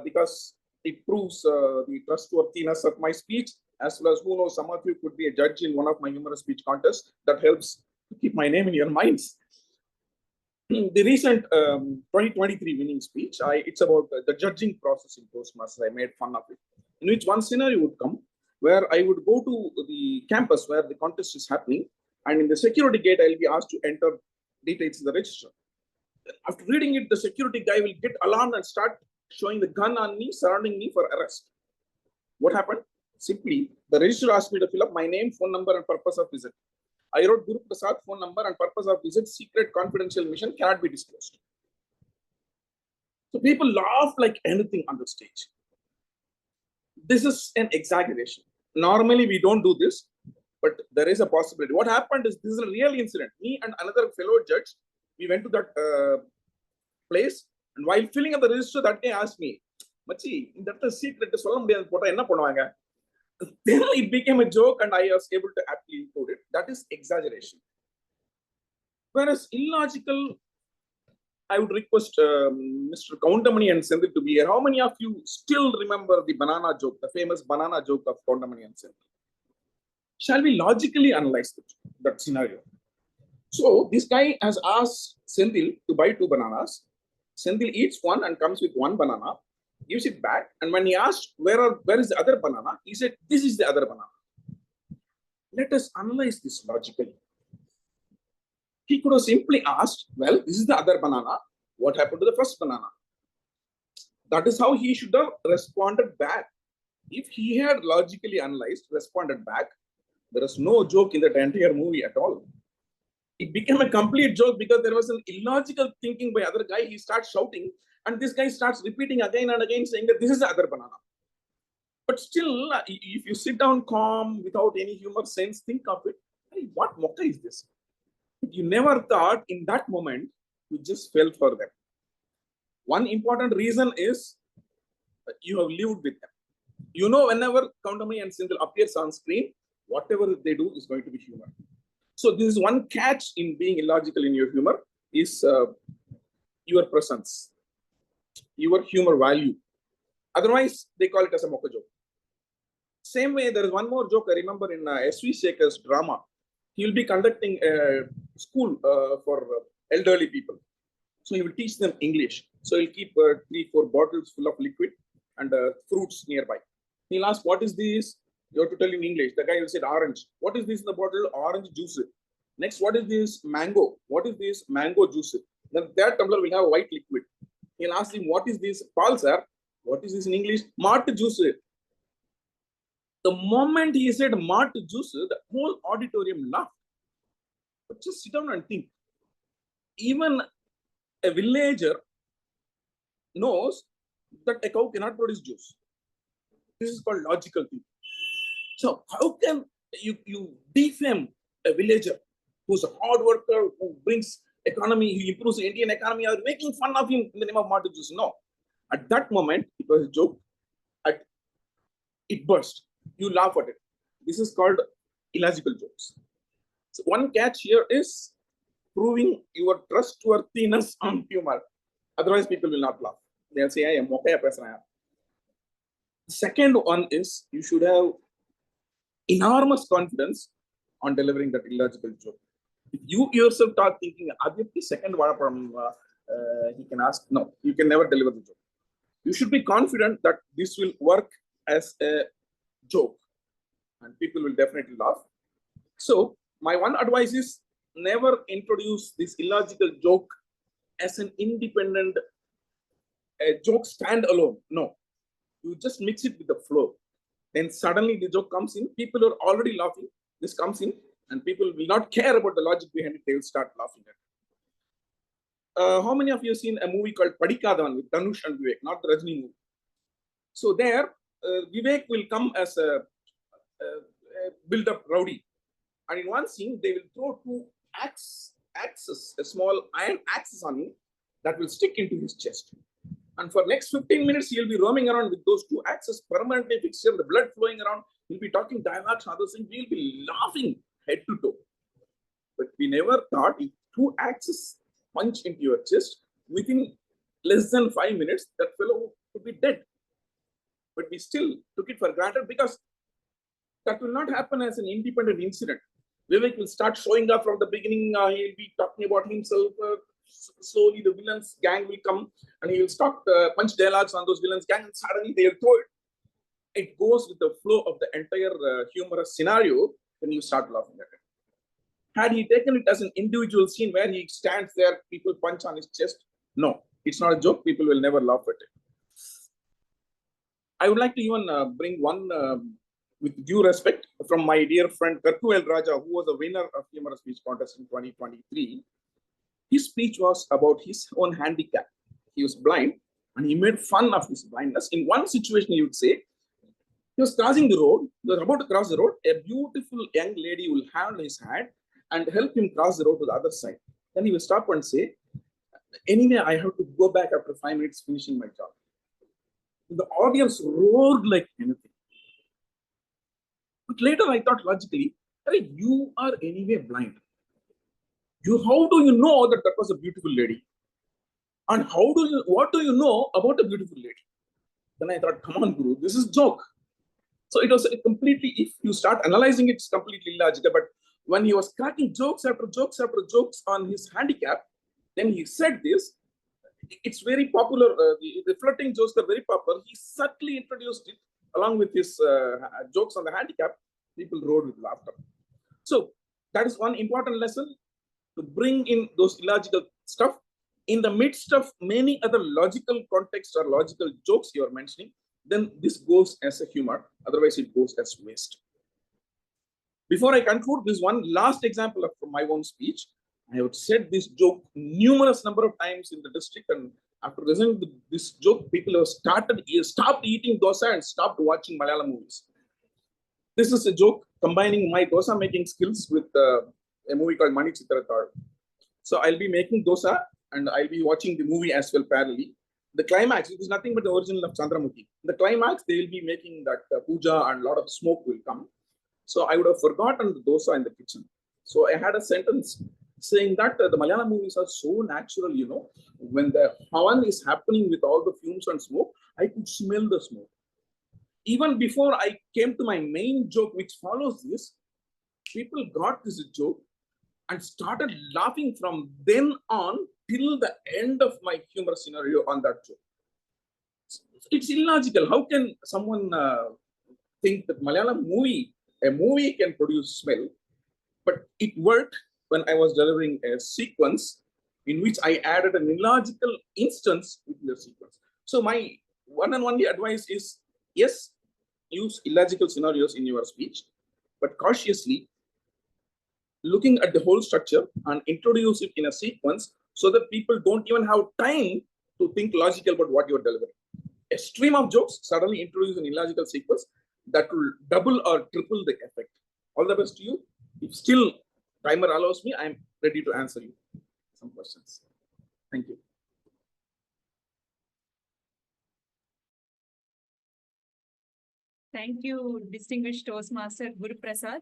because it proves the trustworthiness of my speech, as well as who knows, some of you could be a judge in one of my humorous speech contests. That helps to keep my name in your minds. The recent 2023 winning speech, it's about the judging process in Toastmasters. I made fun of it, in which one scenario would come where I would go to the campus where the contest is happening, and in the security gate, I'll be asked to enter details in the register. After reading it, the security guy will get alarmed and start showing the gun on me, surrounding me for arrest. What happened? Simply, the register asked me to fill up my name, phone number, and purpose of visit. I wrote Guruprasad, phone number, and purpose of visit, secret confidential mission, cannot be disclosed. So people laugh like anything on the stage. This is an exaggeration. Normally, we don't do this, but there is a possibility. What happened is, this is a real incident. Me and another fellow judge, we went to that place, and while filling up the register, that guy asked me, Machi, that's a secret. Then it became a joke, and I was able to aptly include it. That is exaggeration. Whereas illogical, I would request Mr. Chintamani and Srinath to be here. How many of you still remember the banana joke, the famous banana joke of Chintamani and Srinath? Shall we logically analyze that scenario? So this guy has asked Srinath to buy 2 bananas. Srinath eats one and comes with 1 banana, gives it back, and when he asked where is the other banana, he said, this is the other banana. Let us analyze this logically. He could have simply asked, well, this is the other banana. What happened to the first banana? That is how he should have responded back. If he had logically analyzed, responded back, there is no joke in that entire movie at all. It became a complete joke because there was an illogical thinking by other guy. He starts shouting, and this guy starts repeating again and again, saying that this is the other banana. But still, if you sit down calm, without any humor sense, think of it, hey, what mokka is this? You never thought in that moment, you just fell for them. One important reason is that you have lived with them. You know, whenever Chintamani and Srinath appears on screen, whatever they do is going to be humor. So this is one catch in being illogical in your humor is your presence, your humor value. Otherwise, they call it as a mocha joke. Same way, there is one more joke I remember in S.V. Sekhar's drama. He will be conducting a school for elderly people. So he will teach them English. So he'll keep 3-4 bottles full of liquid and fruits nearby. He'll ask, what is this? You have to tell in English. The guy will say orange. What is this in the bottle? Orange juice. Next, what is this? Mango. What is this? Mango juice. Then that tumbler will have white liquid. He'll ask him, what is this? Paul, sir. What is this in English? Mart juice. The moment he said mart juice, the whole auditorium laughed. But just sit down and think. Even a villager knows that a cow cannot produce juice. This is called logical thinking. So how can you defame a villager who's a hard worker, who brings economy, he improves the Indian economy, or making fun of him in the name of mart juice? No. At that moment, it was a joke. It burst. You laugh at it. This is called illogical jokes. So one catch here is proving your trustworthiness on humor. Otherwise, people will not laugh. They'll say, I am okay. The second one is you should have enormous confidence on delivering that illogical joke. If you yourself start thinking, the second one from he can ask, no, you can never deliver the joke. You should be confident that this will work as a joke and people will definitely laugh. So my one advice is never introduce this illogical joke as an independent joke stand alone. No, you just mix it with the flow. Then suddenly the joke comes in, people are already laughing, this comes in and people will not care about the logic behind it, they will start laughing at it. How many of you have seen a movie called Padikadavan with Dhanush and Vivek, not the Rajni movie? So there, Vivek will come as a build up rowdy. And in one scene, they will throw two axes, a small iron axes on him that will stick into his chest. And for next 15 minutes, he'll be roaming around with those two axes permanently fixed here, the blood flowing around. He'll be talking dialogues and other things. We'll be laughing head to toe. But we never thought if two axes punch into your chest, within less than 5 minutes, that fellow could be dead. But we still took it for granted because that will not happen as an independent incident. Vivek will start showing up from the beginning. He'll be talking about himself. Slowly, the villains gang will come and he will start punch dialogues on those villains gang, and suddenly they'll throw it. It goes with the flow of the entire humorous scenario, then you start laughing at it. Had he taken it as an individual scene where he stands there, people punch on his chest, no, it's not a joke. People will never laugh at it. I would like to even bring one, with due respect, from my dear friend Kartu El Raja, who was the winner of Humorous Speech Contest in 2023. His speech was about his own handicap. He was blind and he made fun of his blindness. In one situation, he would say, he was crossing the road, he was about to cross the road, a beautiful young lady will handle his hand and help him cross the road to the other side. Then he will stop and say, anyway, I have to go back after 5 minutes finishing my job. The audience roared like anything. But later I thought logically, you are anyway blind. How do you know that that was a beautiful lady? And what do you know about a beautiful lady? Then I thought, come on, Guru, this is joke. So it was completely, if you start analyzing it, it's completely illogical. But when he was cracking jokes after jokes after jokes on his handicap, then he said this. It's very popular. The flirting jokes are very popular. He subtly introduced it along with his jokes on the handicap. People roared with laughter. So that is one important lesson, to bring in those illogical stuff in the midst of many other logical contexts or logical jokes you are mentioning. Then this goes as a humor. Otherwise, it goes as waste. Before I conclude, this one last example from my own speech. I have said this joke numerous number of times in the district, and after listening to this joke, people have stopped eating dosa and stopped watching Malayalam movies. This is a joke combining my dosa making skills with a movie called Mani Chitrathal. So I'll be making dosa and I'll be watching the movie as well parallelly. The climax, it is nothing but the original of Chandramukhi. The climax, they will be making that puja and a lot of smoke will come. So I would have forgotten the dosa in the kitchen. So I had a sentence saying that the Malayalam movies are so natural, when the havan is happening with all the fumes and smoke, I could smell the smoke. Even before I came to my main joke, which follows this, people got this joke and started laughing from then on till the end of my humor scenario on that joke. It's illogical. How can someone think that Malayalam a movie can produce smell? But it worked when I was delivering a sequence in which I added an illogical instance within the sequence. So my one and only advice is, yes, use illogical scenarios in your speech, but cautiously, looking at the whole structure and introduce it in a sequence so that people don't even have time to think logical about what you're delivering. A stream of jokes suddenly introduce an illogical sequence that will double or triple the effect. All the best to you. If still timer allows me, I'm ready to answer you some questions. Thank you. Thank you, Distinguished Toastmaster Guruprasad,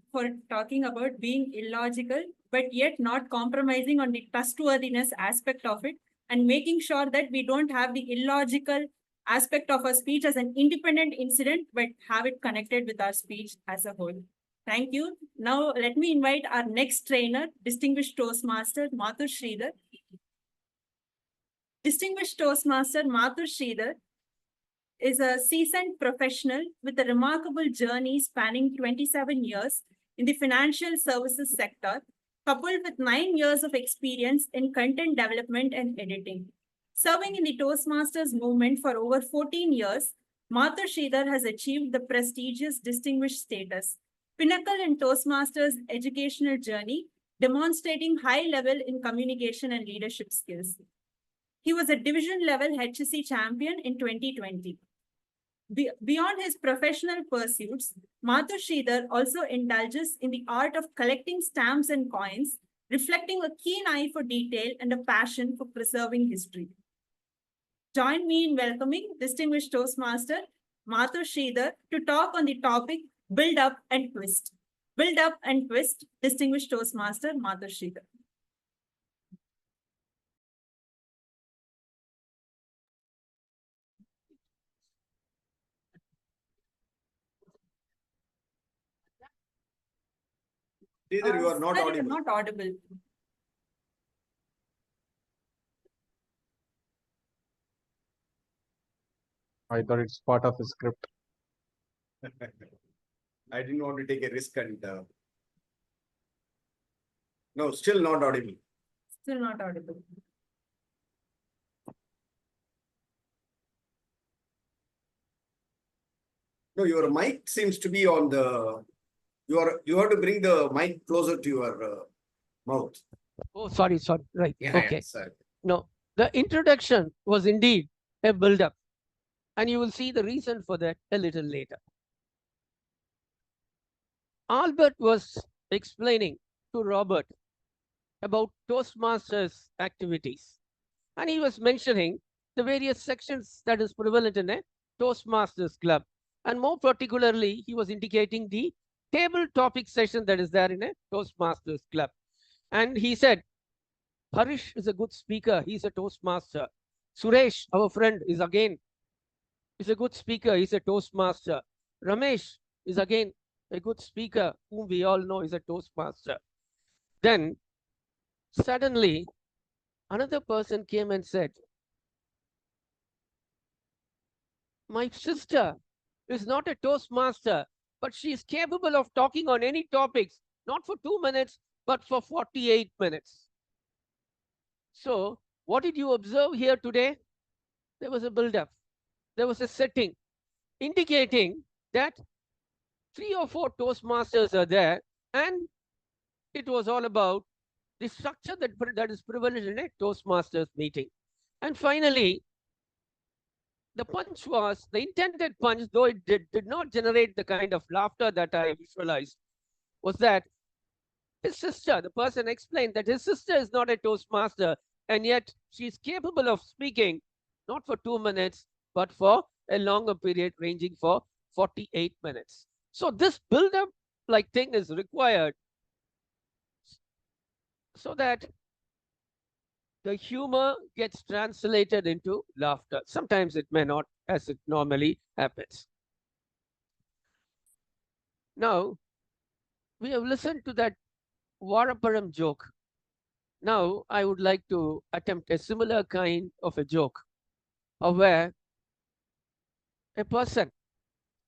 for talking about being illogical, but yet not compromising on the trustworthiness aspect of it, and making sure that we don't have the illogical aspect of our speech as an independent incident, but have it connected with our speech as a whole. Thank you. Now, let me invite our next trainer, Distinguished Toastmaster Mathur Sridhar. Distinguished Toastmaster Mathur Sridhar is a seasoned professional with a remarkable journey spanning 27 years in the financial services sector, coupled with 9 years of experience in content development and editing. Serving in the Toastmasters movement for over 14 years, Mathur Sridhar has achieved the prestigious distinguished status, pinnacle in Toastmasters' educational journey, demonstrating high level in communication and leadership skills. He was a division level HSC champion in 2020. Beyond his professional pursuits, Mathur Sridhar also indulges in the art of collecting stamps and coins, reflecting a keen eye for detail and a passion for preserving history. Join me in welcoming Distinguished Toastmaster Mathur Sridhar to talk on the topic Build Up and Twist. Build Up and Twist, Distinguished Toastmaster Mathur Sridhar. Either you are not Sir, you are audible. not audible. I thought it's part of the script. I didn't want to take a risk and no, still not audible. Still not audible. No, your mic seems to be on the. You have to bring the mic closer to your mouth. Oh, sorry. Right. Yeah, Okay. sorry. No, the introduction was indeed a build-up, and you will see the reason for that a little later. Albert was explaining to Robert about Toastmasters activities, and he was mentioning the various sections that is prevalent in a Toastmasters club, and more particularly, he was indicating the table topic session that is there in a Toastmasters club. And he said, Harish is a good speaker. He's a Toastmaster. Suresh, our friend, is a good speaker. He's a Toastmaster. Ramesh is again a good speaker, whom we all know is a Toastmaster. Then suddenly another person came and said, my sister is not a Toastmaster, but she is capable of talking on any topics, not for 2 minutes, but for 48 minutes. So what did you observe here today? There was a build-up. There was a setting indicating that 3 or 4 Toastmasters are there, and it was all about the structure that is prevalent in a Toastmasters meeting. And finally, the punch was, the intended punch, though it did not generate the kind of laughter that I visualized, was that his sister, the person explained that his sister is not a Toastmaster, and yet she is capable of speaking not for 2 minutes, but for a longer period ranging for 48 minutes. So this build-up like thing is required so that the humor gets translated into laughter. Sometimes it may not, as it normally happens. Now, we have listened to that Varaparam joke. Now, I would like to attempt a similar kind of a joke, where a person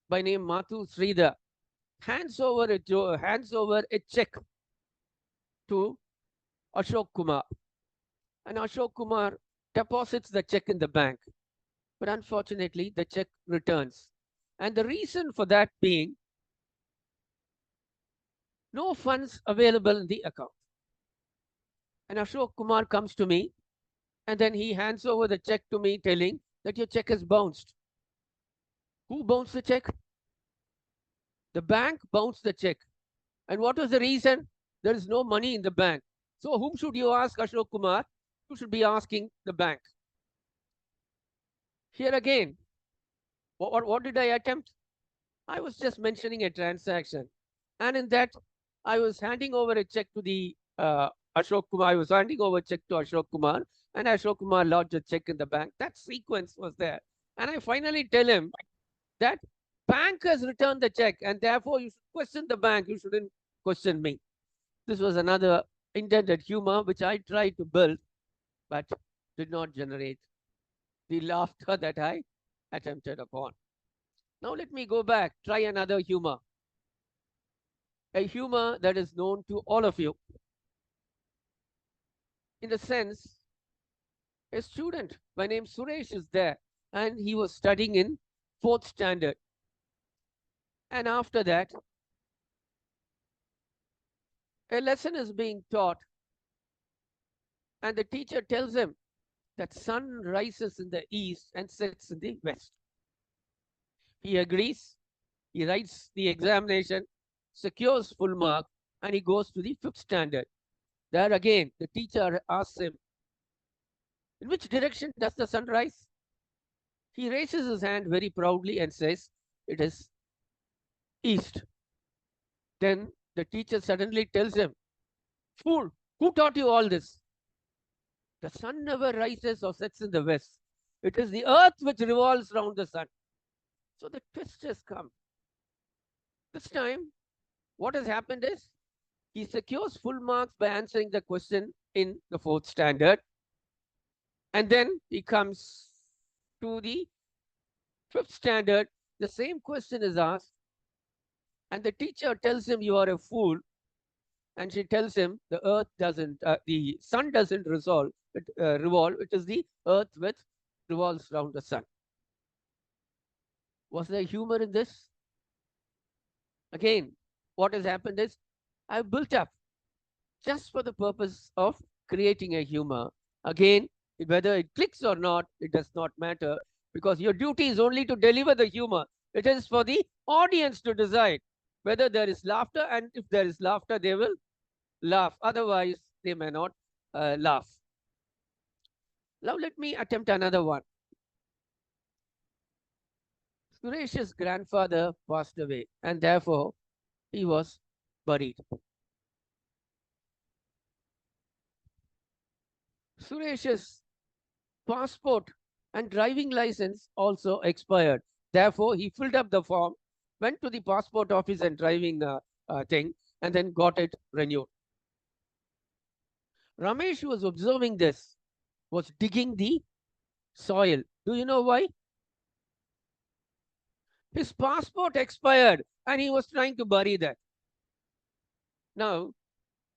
by name Mathur Sridhar hands over a check to Ashok Kumar. And Ashok Kumar deposits the check in the bank. But unfortunately, the check returns. And the reason for that being no funds available in the account. And Ashok Kumar comes to me, and then he hands over the check to me, telling that your check has bounced. Who bounced the check? The bank bounced the check. And what was the reason? There is no money in the bank. So whom should you ask, Ashok Kumar? You should be asking the bank. Here again, what did I attempt? I was just mentioning a transaction. And in that, I was handing over a check to the Ashok Kumar. I was handing over a check to Ashok Kumar, and Ashok Kumar lodged a check in the bank. That sequence was there. And I finally tell him that bank has returned the check, and therefore you should question the bank. You shouldn't question me. This was another intended humor which I tried to build, but did not generate the laughter that I attempted upon. Now let me go back, try another humor. A humor that is known to all of you. In a sense, a student by name Suresh is there, and he was studying in 4th standard. And after that, a lesson is being taught, and the teacher tells him that sun rises in the east and sets in the west. He agrees, he writes the examination, secures full mark, and he goes to the 5th standard. There again, the teacher asks him, in which direction does the sun rise? He raises his hand very proudly and says, it is east. Then the teacher suddenly tells him, fool, who taught you all this? The sun never rises or sets in the west. It is the earth which revolves round the sun. So the twist has come. This time, what has happened is, he secures full marks by answering the question in the 4th standard. And then he comes to the 5th standard. The same question is asked. And the teacher tells him, you are a fool. And she tells him, the sun doesn't revolve. It is the earth which revolves around the sun. Was there humor in this? Again, what has happened is, I've built up just for the purpose of creating a humor. Again, whether it clicks or not, it does not matter, because your duty is only to deliver the humor. It is for the audience to decide whether there is laughter, and if there is laughter, they will laugh. Otherwise, they may not laugh. Now let me attempt another one. Suresh's grandfather passed away, and therefore he was buried. Suresh's passport and driving license also expired. Therefore, he filled up the form, went to the passport office and driving thing, and then got it renewed. Ramesh was observing this, was digging the soil. Do you know why? His passport expired and he was trying to bury that. Now,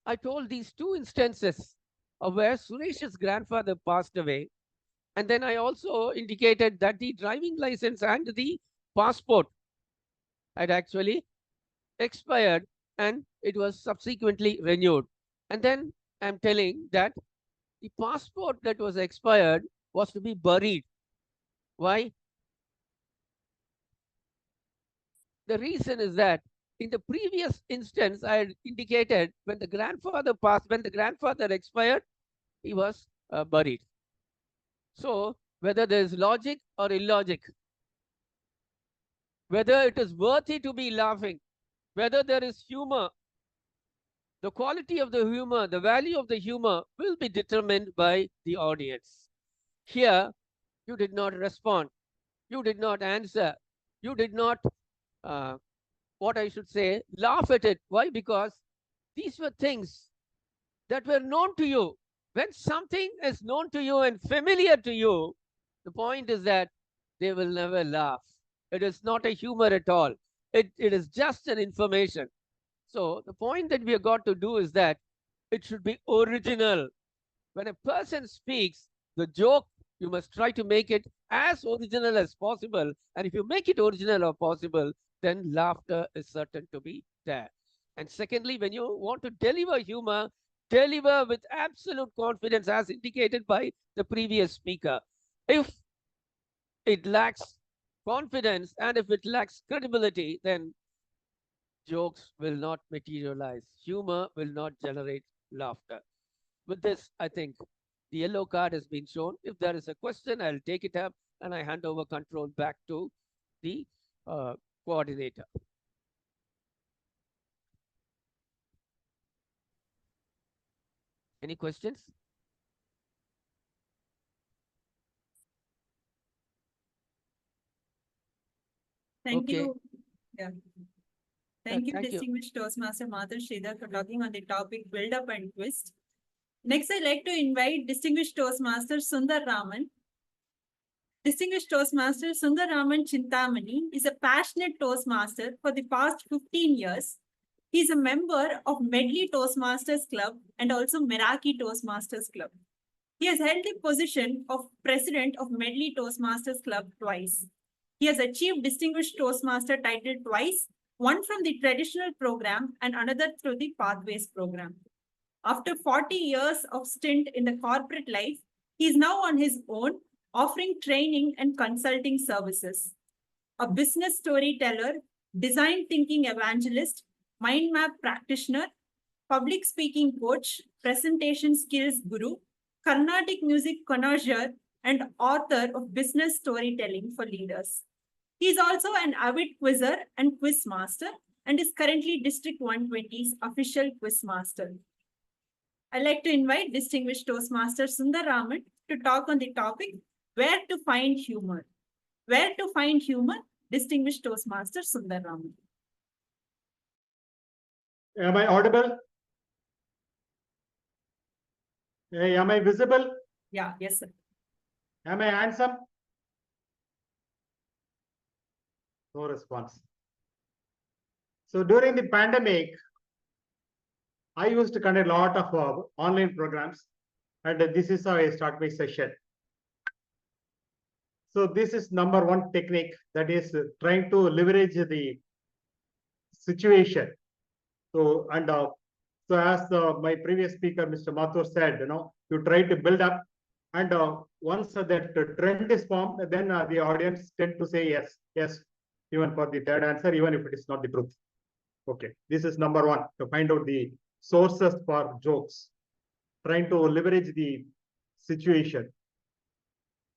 I told these two instances of where Suresh's grandfather passed away. And then I also indicated that the driving license and the passport had actually expired and it was subsequently renewed. And then I'm telling that the passport that was expired was to be buried. Why? The reason is that in the previous instance, I had indicated when the grandfather passed, when the grandfather expired, he was buried. So whether there is logic or illogic, whether it is worthy to be laughing, whether there is humor, the quality of the humor, the value of the humor will be determined by the audience. Here, you did not respond. You did not answer. You did not, what I should say, laugh at it. Why? Because these were things that were known to you. When something is known to you and familiar to you, the point is that they will never laugh. It is not a humor at all. It is just an information. So the point that we have got to do is that it should be original. When a person speaks, the joke, you must try to make it as original as possible. And if you make it original or possible, then laughter is certain to be there. And secondly, when you want to deliver humor, deliver with absolute confidence as indicated by the previous speaker. If it lacks confidence and if it lacks credibility, then jokes will not materialize. Humor will not generate laughter. With this, I think the yellow card has been shown. If there is a question, I'll take it up and I hand over control back to the coordinator. Any questions? Thank Okay. you. Yeah. Thank you, thank you. Distinguished Toastmaster Mathur Sridhar, for talking on the topic build up and twist. Next, I'd like to invite Distinguished Toastmaster Sundararaman. Distinguished Toastmaster Sundararaman Chintamani is a passionate Toastmaster for the past 15 years. He is a member of Medley Toastmasters Club and also Meraki Toastmasters Club. He has held the position of President of Medley Toastmasters Club twice. He has achieved Distinguished Toastmaster title twice, one from the traditional program and another through the Pathways program. After 40 years of stint in the corporate life, he is now on his own, offering training and consulting services. a business storyteller, design thinking evangelist, mind map practitioner, public speaking coach, presentation skills guru, Carnatic music connoisseur, and author of business storytelling for leaders. He is also an avid quizzer and quiz master and is currently District 120's official quiz master. I'd like to invite Distinguished Toastmaster Sundararaman to talk on the topic, Where to Find Humor. Where to Find Humor, Distinguished Toastmaster Sundararaman. Am I audible? Am I visible? Yeah, yes, sir. Am I handsome? No response. So during the pandemic, I used to conduct a lot of online programs, and this is how I start my session. So this is number one technique, that is trying to leverage the situation. So so as my previous speaker, Mr. Mathur said, you try to build up, and once that trend is formed, then the audience tend to say yes, yes, even for the third answer, even if it is not the truth. Okay, this is number one, to find out the sources for jokes, trying to leverage the situation.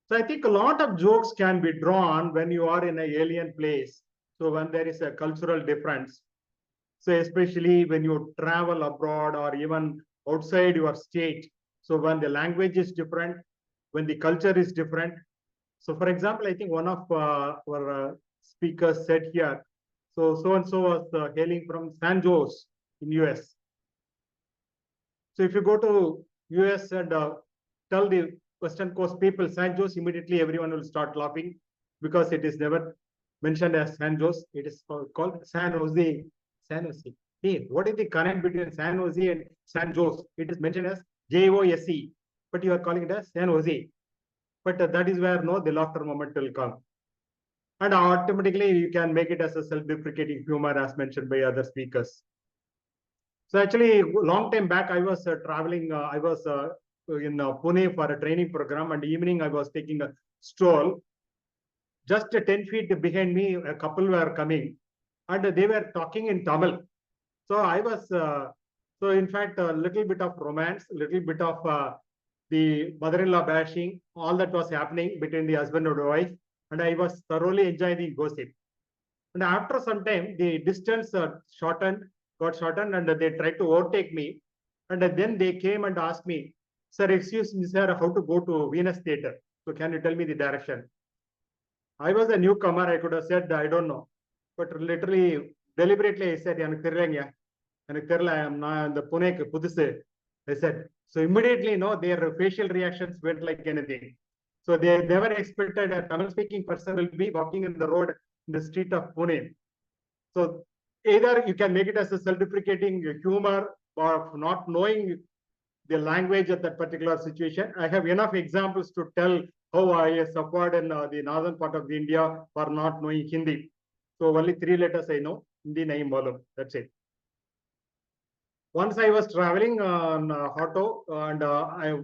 So I think a lot of jokes can be drawn when you are in an alien place. So when there is a cultural difference, so especially when you travel abroad or even outside your state. So when the language is different, when the culture is different. So for example, I think one of our speakers said here, so-and-so was hailing from San Jose in US. So if you go to US and tell the Western Coast people San Jose, immediately everyone will start laughing because it is never mentioned as San Jose. It is called San Jose. San Jose. Hey, what is the connect between San Jose and San Jose? It is mentioned as Jose, but you are calling it as San Jose. But that is where the laughter moment will come. And automatically you can make it as a self-deprecating humor as mentioned by other speakers. So actually, long time back, I was traveling, I was in Pune for a training program, and evening I was taking a stroll. Just 10 feet behind me, a couple were coming, and they were talking in Tamil. So I was, so in fact, a little bit of romance, a little bit of the mother-in-law bashing, all that was happening between the husband and wife, and I was thoroughly enjoying the gossip. And after some time, the distance got shortened, and they tried to overtake me. And then they came and asked me, sir, excuse me, sir, how to go to Venus Theatre? So can you tell me the direction? I was a newcomer. I could have said, I don't know. But literally, deliberately, I said, I am the Pune Puduse. I said, so immediately, their facial reactions went like anything. So they never expected a Tamil-speaking person will be walking in the road in the street of Pune. So either you can make it as a self-deprecating humor or not knowing the language of that particular situation. I have enough examples to tell how I suffered in the northern part of India for not knowing Hindi. So only 3 letters I know, Hindi nahi malum. That's it. Once I was traveling on auto, and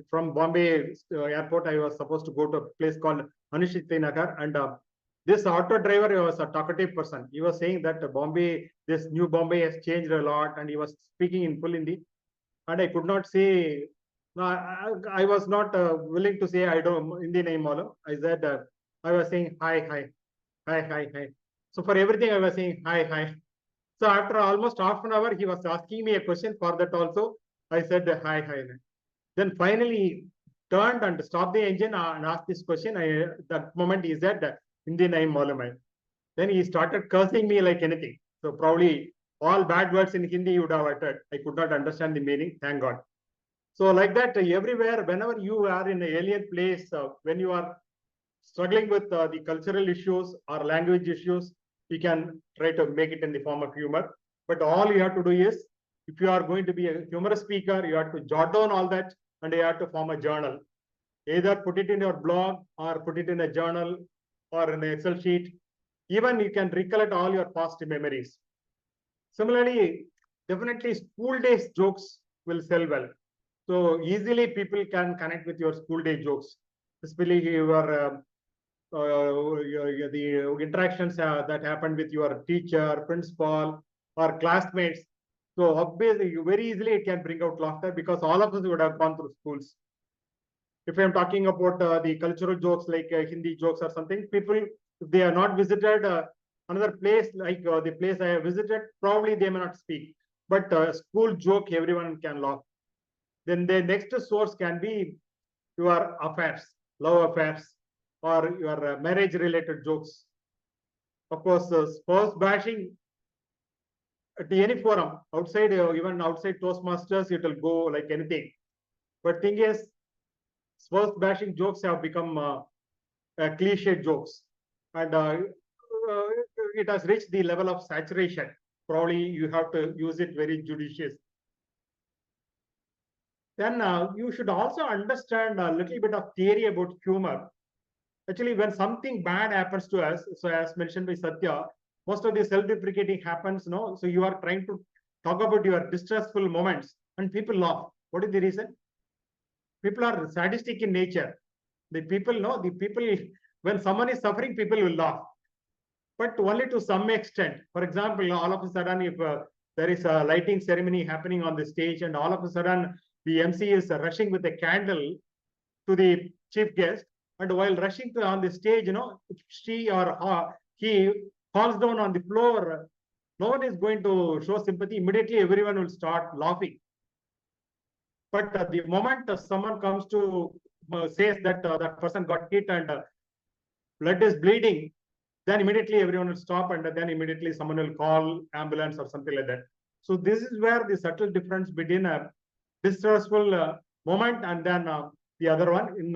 from Bombay airport, I was supposed to go to a place called Anushiti Nagar, and this auto driver was a talkative person. He was saying that this new Bombay has changed a lot, and he was speaking in full Hindi. And I could not say, no, I was not willing to say I don't Hindi nahi malum. I said, I was saying hi. So for everything I was saying hi. So after almost half an hour, he was asking me a question. For that also, I said hi. Then finally he turned and stopped the engine and asked this question. That moment he said, Hindi nahi malum hai. Then he started cursing me like anything. So probably all bad words in Hindi you would have uttered. I could not understand the meaning, thank God. So like that, everywhere, whenever you are in an alien place, when you are struggling with the cultural issues or language issues, you can try to make it in the form of humor. But all you have to do is, if you are going to be a humorous speaker, you have to jot down all that and you have to form a journal. Either put it in your blog or put it in a journal or in an Excel sheet. Even you can recollect all your past memories. Similarly, definitely school days jokes will sell well. So easily people can connect with your school day jokes, especially your the interactions that happened with your teacher, principal, or classmates. So obviously, very easily it can bring out laughter because all of us would have gone through schools. If I'm talking about the cultural jokes like Hindi jokes or something, people, if they are not visited another place like the place I have visited, probably they may not speak. But school joke, everyone can laugh. Then the next source can be your affairs, love affairs, or your marriage-related jokes. Of course, spouse bashing at any forum, outside, even outside Toastmasters, it will go like anything. But thing is, spouse bashing jokes have become cliche jokes, and it has reached the level of saturation. Probably you have to use it very judicious. Then you should also understand a little bit of theory about humor. Actually, when something bad happens to us, so as mentioned by Sathya, most of the self-deprecating happens, no? So you are trying to talk about your distressful moments and people laugh. What is the reason? People are sadistic in nature. The people know, the people, when someone is suffering, people will laugh. But only to some extent. For example, all of a sudden, if there is a lighting ceremony happening on the stage and all of a sudden the MC is rushing with a candle to the chief guest, and while rushing on the stage, if she or he falls down on the floor, no one is going to show sympathy. Immediately, everyone will start laughing. But the moment someone comes to says that that person got hit and blood is bleeding, then immediately everyone will stop and then immediately someone will call ambulance or something like that. So this is where the subtle difference between a distressful moment and then the other one. In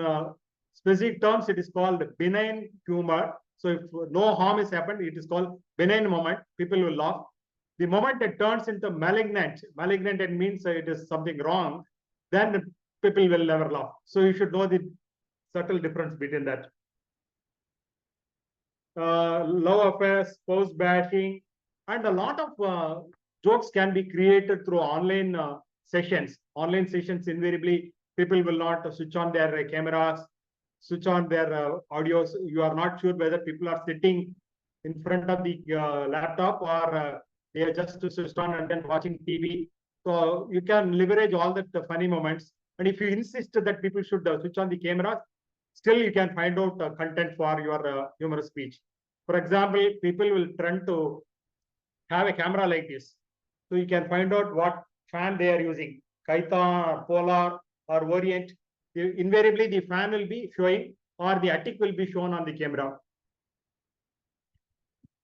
specific terms, it is called benign humor. So if no harm has happened, it is called benign moment. People will laugh. The moment it turns into malignant, it means it is something wrong, then people will never laugh. So you should know the subtle difference between that. Love affairs, spouse bashing, and a lot of jokes can be created through online sessions. Online sessions, invariably, people will not switch on their cameras, switch on their audios. You are not sure whether people are sitting in front of the laptop or they are just switched on and then watching TV. So you can leverage all the funny moments. And if you insist that people should switch on the cameras, still you can find out content for your humorous speech. For example, people will tend to have a camera like this. So you can find out what fan they are using, Kaita or Polar or Orient. Invariably, the fan will be showing or the attic will be shown on the camera.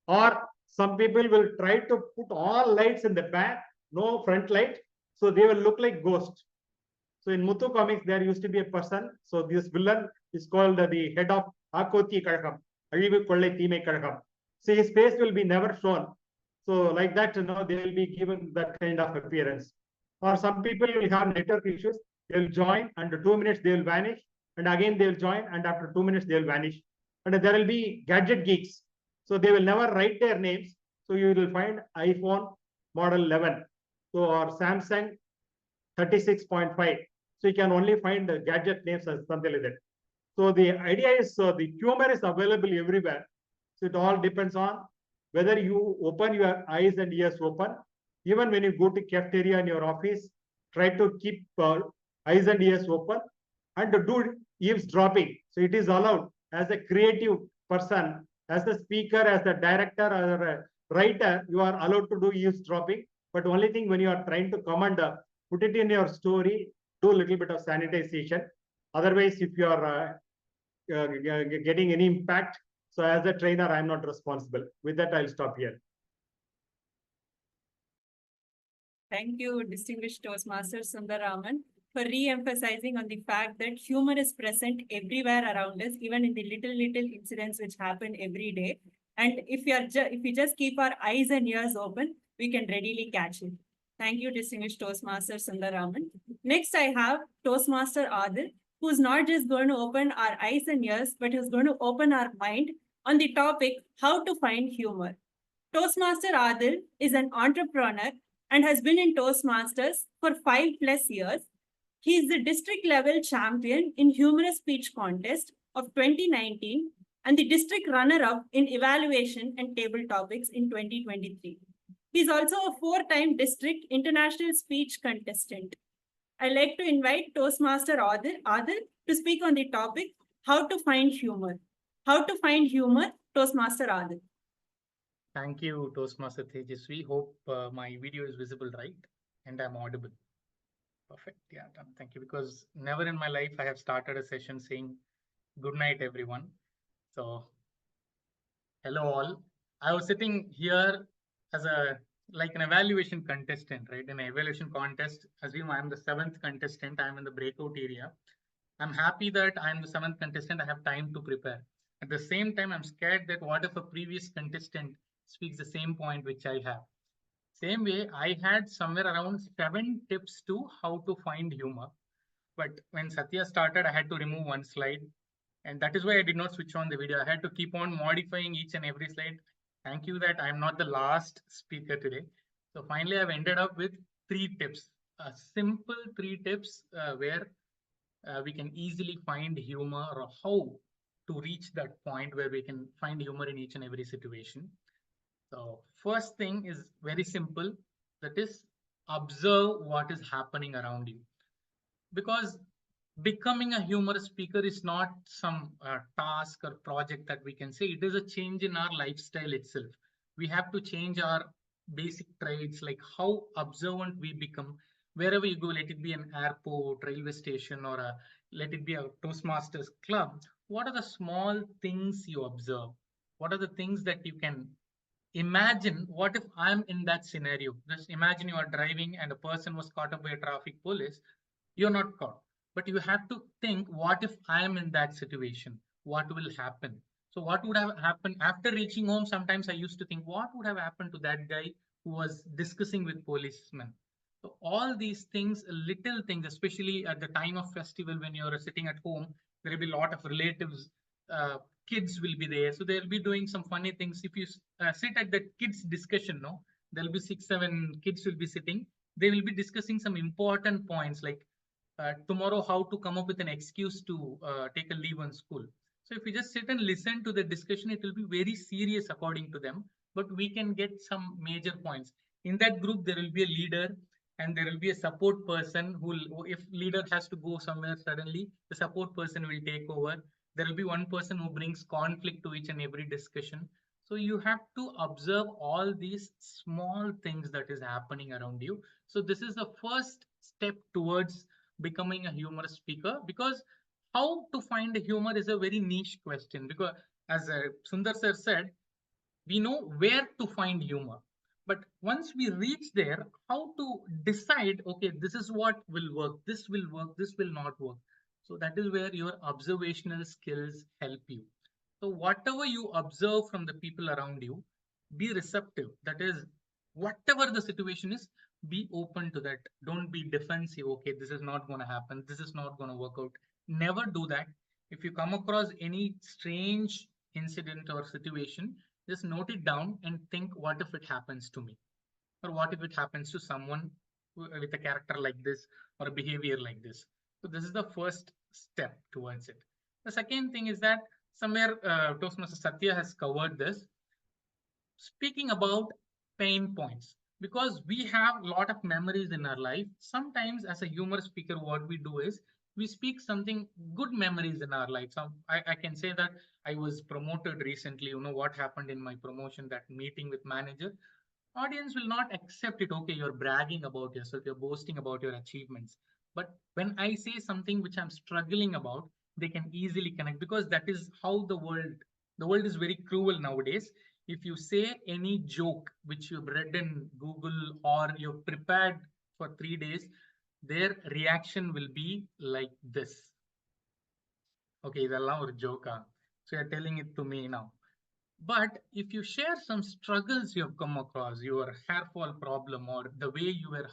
Or some people will try to put all lights in the back, no front light. So they will look like ghosts. So in Muthu comics, there used to be a person. So this villain is called the head of Akoti Kazhagam. So his face will be never shown. So like that, they will be given that kind of appearance. Or some people will have network issues. They will join, and 2 minutes they will vanish, and again they will join, and after 2 minutes they will vanish. And there will be gadget geeks. So they will never write their names. So you will find iPhone model 11. So or Samsung 36.5. So you can only find the gadget names as something like that. So the idea is the humor is available everywhere. So it all depends on whether you open your eyes and ears open. Even when you go to cafeteria in your office, try to keep eyes and ears open and do eavesdropping. So it is allowed as a creative person, as a speaker, as a director, or a writer, you are allowed to do eavesdropping. But only thing when you are trying to comment, put it in your story, do a little bit of sanitization. Otherwise, if you are getting any impact, so as a trainer, I'm not responsible. With that, I'll stop here. Thank you, Distinguished Toastmaster Sundararaman, for re-emphasizing on the fact that humor is present everywhere around us, even in the little incidents which happen every day. And if we just keep our eyes and ears open, we can readily catch it. Thank you, Distinguished Toastmaster Sundararaman. Next, I have Toastmaster Aadil, who's not just going to open our eyes and ears, but who's going to open our mind on the topic, how to find humor. Toastmaster Aadil is an entrepreneur and has been in Toastmasters for 5+ years. He is the district level champion in humorous speech contest of 2019 and the district runner-up in evaluation and table topics in 2023. He is also a 4-time district international speech contestant. I'd like to invite Toastmaster Aadil to speak on the topic, how to find humor. How to find humor, Toastmaster Aadil. Thank you, Toastmaster Tejasvi. Hope my video is visible, right? And I'm audible. Perfect. Yeah, done. Thank you. Because never in my life I have started a session saying good night, everyone. So, hello all. I was sitting here as like an evaluation contestant, right? In an evaluation contest, assume I'm the 7th contestant. I'm in the breakout area. I'm happy that I'm the 7th contestant. I have time to prepare. At the same time, I'm scared that what if a previous contestant speaks the same point which I have. Same way, I had somewhere around 7 tips to how to find humor. But when Sathya started, I had to remove one slide. And that is why I did not switch on the video. I had to keep on modifying each and every slide. Thank you that I'm not the last speaker today. So finally, I've ended up with 3 tips. A simple 3 tips where we can easily find humor, or how to reach that point where we can find humor in each and every situation. So first thing is very simple, that is observe what is happening around you. Because becoming a humorous speaker is not some task or project that we can say. It is a change in our lifestyle itself. We have to change our basic traits, like how observant we become. Wherever you go, let it be an airport, railway station, or let it be a Toastmasters club. What are the small things you observe? What are the things that you can imagine? What if I'm in that scenario? Just imagine you are driving and a person was caught up by a traffic police. You're not caught, but you have to think, what if I am in that situation? What will happen? So what would have happened after reaching home? Sometimes I used to think, what would have happened to that guy who was discussing with policemen? So all these things, little things, especially at the time of festival, when you're sitting at home, there will be a lot of relatives, kids will be there. So they'll be doing some funny things. If you sit at the kids discussion, no, there'll be 6, 7 kids will be sitting. They will be discussing some important points like tomorrow, how to come up with an excuse to take a leave on school. So if we just sit and listen to the discussion, it will be very serious according to them, but we can get some major points. In that group, there will be a leader and there will be a support person who, if leader has to go somewhere suddenly, the support person will take over. There will be one person who brings conflict to each and every discussion. So you have to observe all these small things that is happening around you. So this is the first step towards becoming a humorous speaker, because how to find humor is a very niche question. Because as Sundar sir said, we know where to find humor. But once we reach there, how to decide, okay, this is what will work, this will not work. So that is where your observational skills help you. So whatever you observe from the people around you, be receptive. That is, whatever the situation is, be open to that. Don't be defensive. Okay, this is not going to happen. This is not going to work out. Never do that. If you come across any strange incident or situation, just note it down and think, what if it happens to me? Or what if it happens to someone with a character like this or a behavior like this? So this is the first step towards it. The second thing is that somewhere Toastmaster Sathya has covered this. Speaking about pain points, because we have a lot of memories in our life. Sometimes as a humor speaker, what we do is we speak something good memories in our life. So I can say that I was promoted recently. You know what happened in my promotion, that meeting with manager. Audience will not accept it. Okay, you're bragging about yourself, you're boasting about your achievements. But when I say something which I'm struggling about, they can easily connect, because that is how the world is very cruel nowadays. If you say any joke which you've read in Google or you've prepared for 3 days, their reaction will be like this. Okay, idella or joke. So you're telling it to me now. But if you share some struggles you have come across, your hair fall problem, or the way you were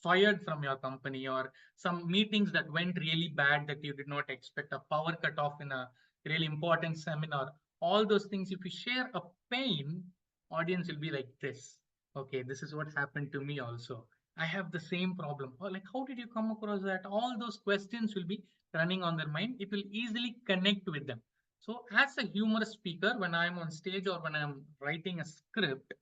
fired from your company, or some meetings that went really bad that you did not expect, a power cut off in a really important seminar, all those things, if you share a pain, audience will be like this. Okay, this is what happened to me also. I have the same problem. Or like, how did you come across that? All those questions will be running on their mind. It will easily connect with them. So as a humorous speaker, when I'm on stage or when I'm writing a script,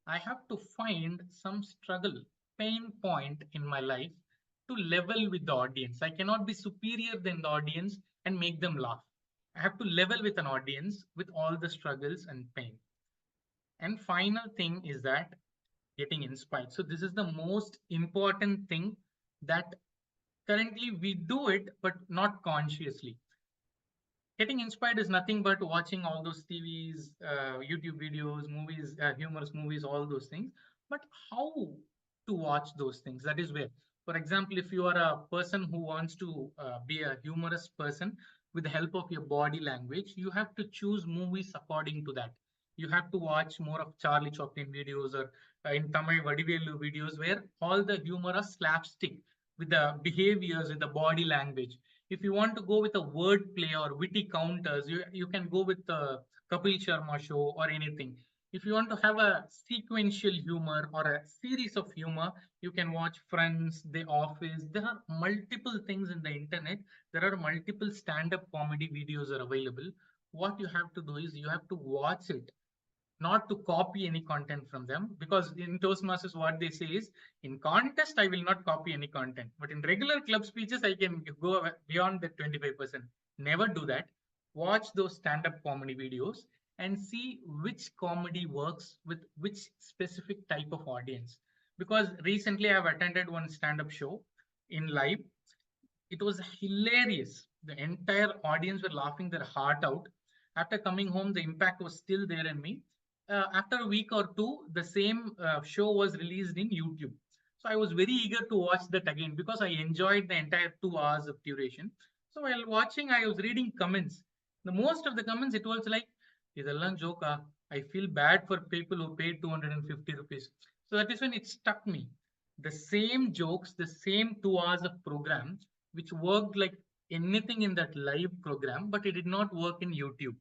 I have to find some struggle, pain point in my life to level with the audience. I cannot be superior than the audience and make them laugh. I have to level with an audience with all the struggles and pain. And final thing is that getting inspired. So this is the most important thing that currently we do it, but not consciously. Getting inspired is nothing but watching all those TVs, YouTube videos, movies, humorous movies, all those things. But how to watch those things? That is where, for example, if you are a person who wants to be a humorous person with the help of your body language, you have to choose movies according to that. You have to watch more of Charlie Chaplin videos or in Tamil Vadivelu videos where all the humor are slapstick with the behaviors, with the body language. If you want to go with a word play or witty counters, you can go with the Kapil Sharma show or anything. If you want to have a sequential humor or a series of humor, you can watch Friends, The Office. There are multiple things in the internet. There are multiple stand-up comedy videos are available. What you have to do is you have to watch it, not to copy any content from them, because in Toastmasters what they say is, in contest I will not copy any content, but in regular club speeches I can go beyond the 25%. Never do that. Watch those stand-up comedy videos and see which comedy works with which specific type of audience. Because recently I've attended one stand-up show in live. It was hilarious. The entire audience were laughing their heart out. After coming home, the impact was still there in me. After a week or two, the same show was released in YouTube. So I was very eager to watch that again because I enjoyed the entire 2 hours of duration. So while watching, I was reading comments. The most of the comments, it was like, "Idallan joke, I feel bad for people who paid 250 rupees." So that is when it struck me. The same jokes, the same 2 hours of program, which worked like anything in that live program, but it did not work in YouTube.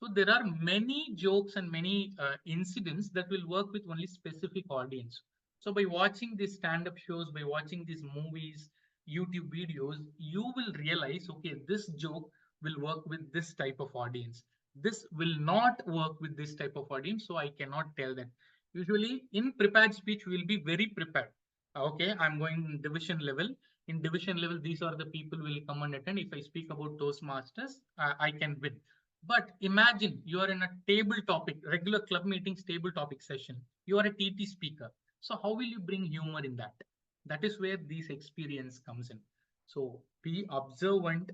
So there are many jokes and many incidents that will work with only specific audience. So by watching these stand-up shows, by watching these movies, YouTube videos, you will realize, okay, this joke will work with this type of audience. This will not work with this type of audience, so I cannot tell that. Usually in prepared speech, we will be very prepared. Okay, I'm going division level. In division level, these are the people will come and attend. If I speak about Toastmasters, I can win. But imagine you are in a table topic, regular club meetings table topic session. You are a TT speaker. So how will you bring humor in that? That is where this experience comes in. So be observant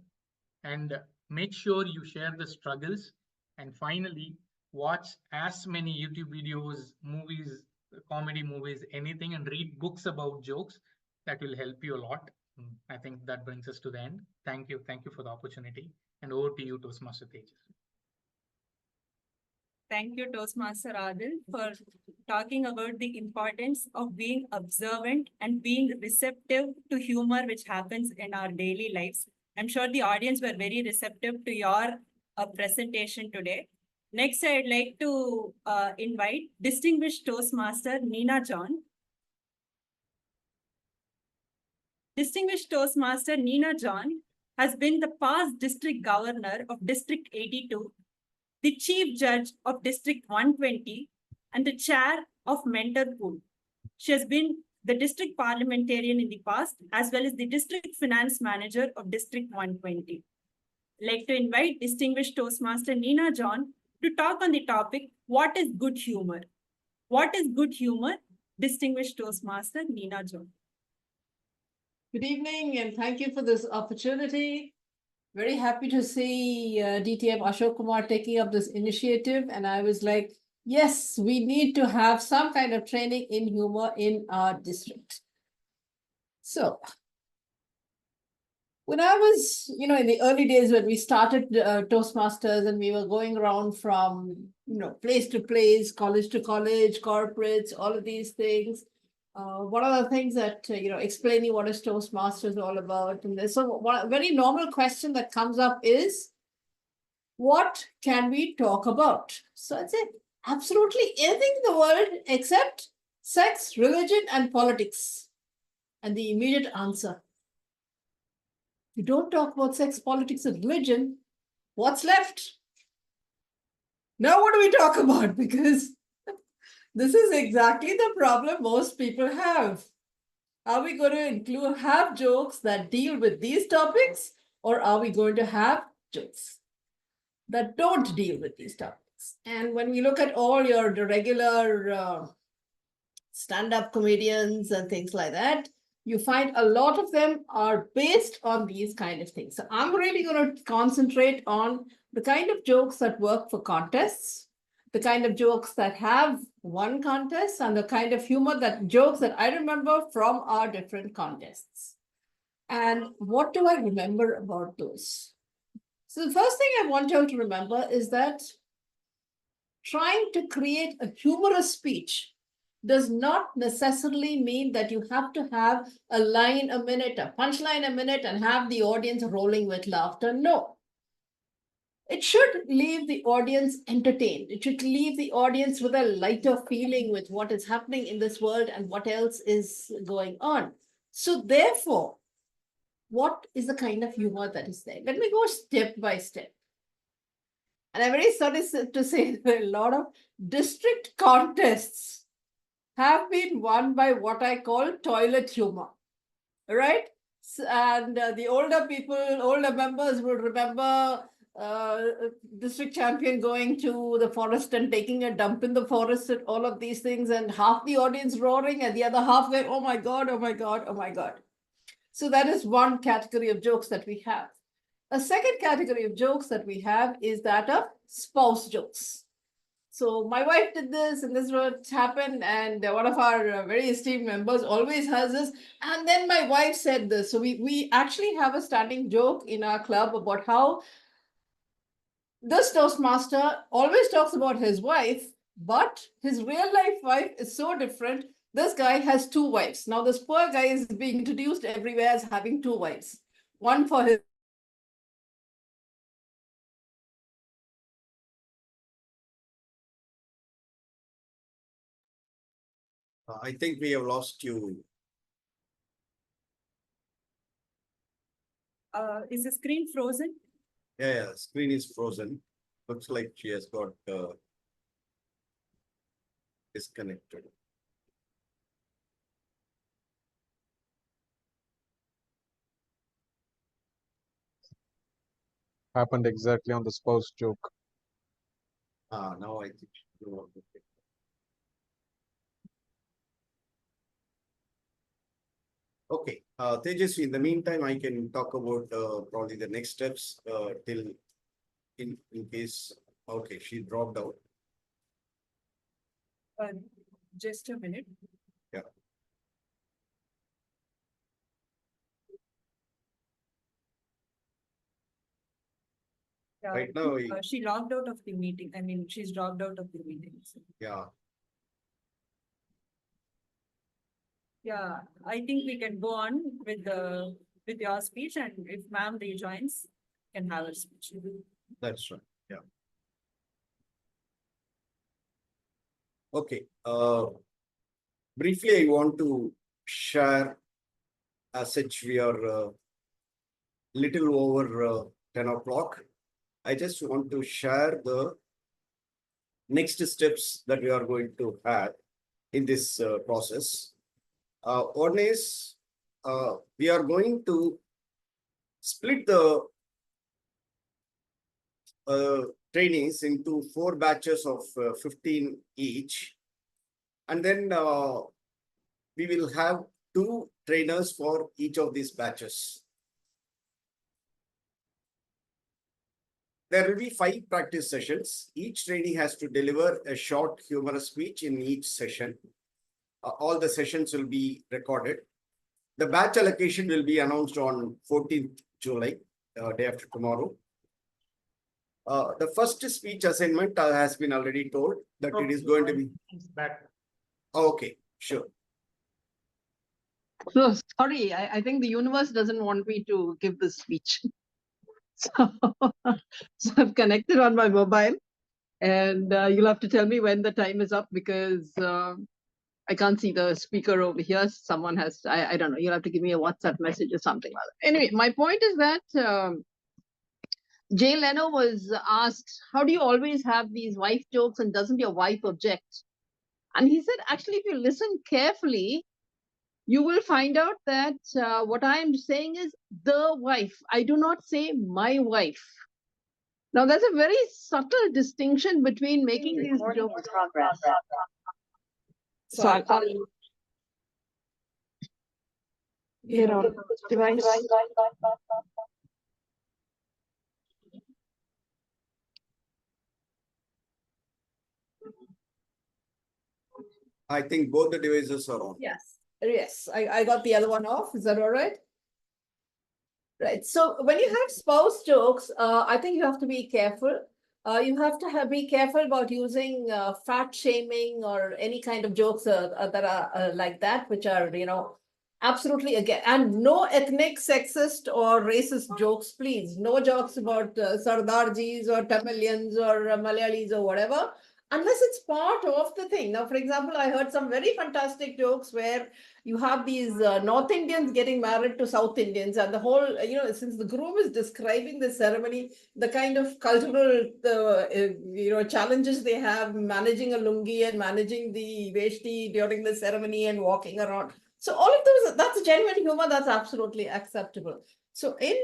and make sure you share the struggles. And finally, watch as many YouTube videos, movies, comedy movies, anything, and read books about jokes. That will help you a lot. I think that brings us to the end. Thank you. Thank you for the opportunity. And over to you, Toastmaster Tejasvi. Thank you, Toastmaster Aadil, for talking about the importance of being observant and being receptive to humor which happens in our daily lives. I'm sure the audience were very receptive to your presentation today. Next, I'd like to invite Distinguished Toastmaster Neena John. Distinguished Toastmaster Neena John has been the past District Governor of District 82, the Chief Judge of District 120, and the Chair of Mentor Pool. She has been the District Parliamentarian in the past, as well as the District Finance Manager of District 120. I'd like to invite Distinguished Toastmaster Neena John to talk on the topic, what is good humor? What is good humor? Distinguished Toastmaster Neena John. Good evening, and thank you for this opportunity. Very happy to see DTM Ashok Kumar taking up this initiative. And I was like, yes, we need to have some kind of training in humor in our district. So, when I was, in the early days when we started Toastmasters and we were going around from, place to place, college to college, corporates, all of these things. One of the things that, explaining what is Toastmasters all about. And so a very normal question that comes up is, what can we talk about? So I'd say absolutely anything in the world except sex, religion, and politics. And the immediate answer, you don't talk about sex, politics, and religion, what's left? Now what do we talk about? Because this is exactly the problem most people have. Are we going to have jokes that deal with these topics, or are we going to have jokes that don't deal with these topics? And when we look at all the regular stand-up comedians and things like that, you find a lot of them are based on these kind of things. So I'm really going to concentrate on the kind of jokes that work for contests, the kind of jokes that have won contests, and the kind of humor jokes that I remember from our different contests. And what do I remember about those? So the first thing I want you all to remember is that trying to create a humorous speech does not necessarily mean that you have to have a line a minute, a punchline a minute, and have the audience rolling with laughter. No. It should leave the audience entertained. It should leave the audience with a lighter feeling with what is happening in this world and what else is going on. So therefore, what is the kind of humor that is there? Let me go step by step. And I'm very sorry to say that a lot of district contests have been won by what I call toilet humor, right? And the older members will remember district champion going to the forest and taking a dump in the forest and all of these things, and half the audience roaring and the other half going, oh my God, oh my God, oh my God. So that is one category of jokes that we have. A second category of jokes that we have is that of spouse jokes. So my wife did this, and this is what happened, and one of our very esteemed members always has this, and then my wife said this. So we actually have a standing joke in our club about how this Toastmaster always talks about his wife, but his real life wife is so different. This guy has two wives. Now this poor guy is being introduced everywhere as having two wives. One for his I think we have lost you. Is the screen frozen? Yeah, screen is frozen. Looks like she has got disconnected. Happened exactly on the spouse joke. Now I think you want to take. Okay, Tejasvi, in the meantime, I can talk about probably the next steps till in case, okay, she dropped out. Just a minute. Yeah. Right now, she logged out of the meeting. I mean, she's dropped out of the meeting. So. Yeah. Yeah, I think we can go on with your speech, and if ma'am rejoins, can have her speech. That's right. Yeah. Okay. Briefly, I want to share, as such we are little over 10 o'clock. I just want to share the next steps that we are going to have in this process. One is we are going to split the trainees into 4 batches of 15 each. And then we will have 2 trainers for each of these batches. There will be 5 practice sessions. Each trainee has to deliver a short humorous speech in each session. All the sessions will be recorded. The batch allocation will be announced on 14th July, day after tomorrow. The first speech assignment has been already told that it is going to be back. Okay, sure. So sorry, I think the universe doesn't want me to give this speech. So, so I've connected on my mobile, and you'll have to tell me when the time is up, because I can't see the speaker over here. Someone has, I don't know, you'll have to give me a WhatsApp message or something like that. Anyway, my point is that Jay Leno was asked, how do you always have these wife jokes and doesn't your wife object? And he said, actually, if you listen carefully, you will find out that what I am saying is the wife. I do not say my wife. Now, there's a very subtle distinction between making these jokes. So I'll get out of the device. I think both the devices are on. Yes, I got the other one off. Is that all right? Right. So when you have spouse jokes, I think you have to be careful. You have to be careful about using fat shaming or any kind of jokes that are like that, which are, absolutely again, and no ethnic, sexist or racist jokes, please. No jokes about Sardarjis or Tamilians or Malayalis or whatever, unless it's part of the thing. Now, for example, I heard some very fantastic jokes where you have these North Indians getting married to South Indians, and the whole, since the groom is describing the ceremony, the kind of cultural, challenges they have managing a lungi and managing the veshti during the ceremony and walking around. So all of those, that's genuine humor, that's absolutely acceptable. So in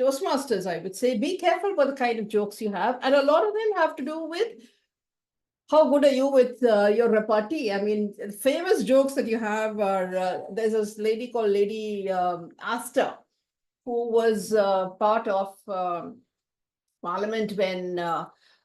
Toastmasters, I would say, be careful about the kind of jokes you have. And a lot of them have to do with how good are you with your repartee? I mean, famous jokes that you have are, there's this lady called Lady Asta, who was part of Parliament when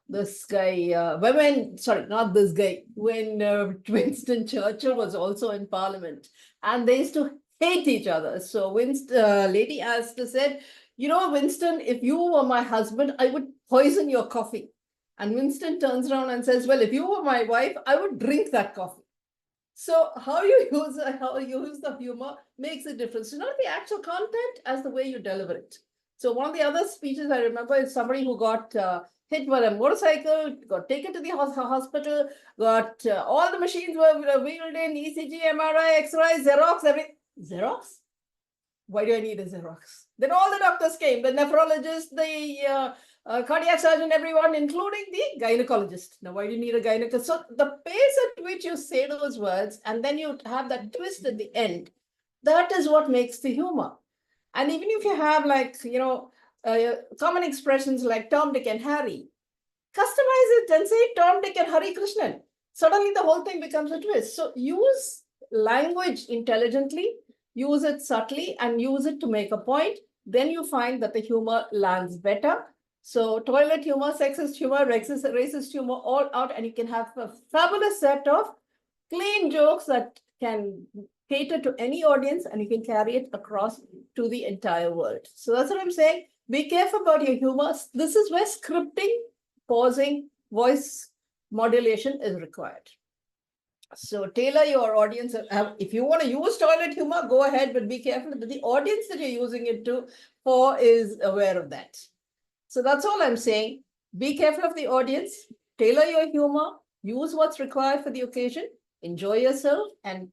this guy, not this guy, when Winston Churchill was also in Parliament, and they used to hate each other. So Lady Asta said, Winston, if you were my husband, I would poison your coffee. And Winston turns around and says, well, if you were my wife, I would drink that coffee. So how you use the humor makes a difference. It's not the actual content as the way you deliver it. So one of the other speeches I remember is somebody who got hit by a motorcycle, got taken to the hospital, got all the machines were wheeled in, ECG, MRI, X-ray, Xerox, everything. Xerox? Why do I need a Xerox? Then all the doctors came, the nephrologist, the cardiac surgeon, everyone, including the gynecologist. Now, why do you need a gynecologist? So the pace at which you say those words, and then you have that twist at the end, that is what makes the humor. And even if you have common expressions like Tom, Dick, and Harry, customize it and say Tom, Dick, and Hari Krishnan. Suddenly the whole thing becomes a twist. So use language intelligently, use it subtly, and use it to make a point. Then you find that the humor lands better. So toilet humor, sexist humor, racist humor, all out, and you can have a fabulous set of clean jokes that can cater to any audience, and you can carry it across to the entire world. So that's what I'm saying. Be careful about your humor. This is where scripting, pausing, voice modulation is required. So tailor your audience. If you want to use toilet humor, go ahead, but be careful that the audience that you're using it for is aware of that. So that's all I'm saying. Be careful of the audience, tailor your humor, use what's required for the occasion, enjoy yourself, and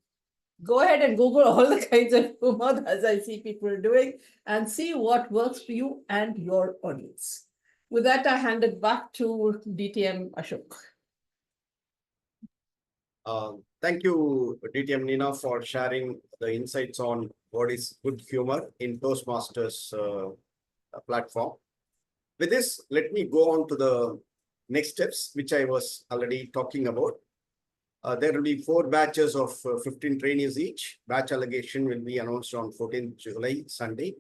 go ahead and Google all the kinds of humor as I see people doing and see what works for you and your audience. With that, I hand it back to DTM Ashok. Thank you, DTM Nina, for sharing the insights on what is good humor in Toastmasters platform. With this, let me go on to the next steps, which I was already talking about. There will be 4 batches of 15 trainees each. Batch allocation will be announced on 14th July, Sunday.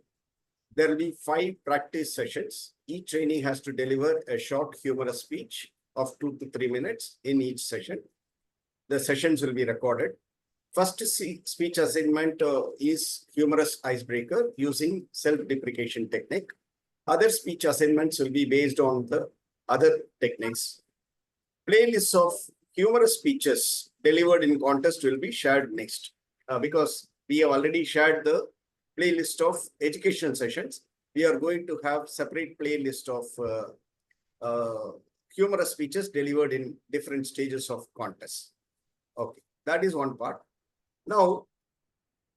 There will be 5 practice sessions. Each trainee has to deliver a short humorous speech of 2 to 3 minutes in each session. The sessions will be recorded. First speech assignment is humorous icebreaker using self-deprecation technique. Other speech assignments will be based on the other techniques. Playlists of humorous speeches delivered in contest will be shared next because we have already shared the playlist of educational sessions. We are going to have separate playlist of humorous speeches delivered in different stages of contest. Okay, that is one part. Now,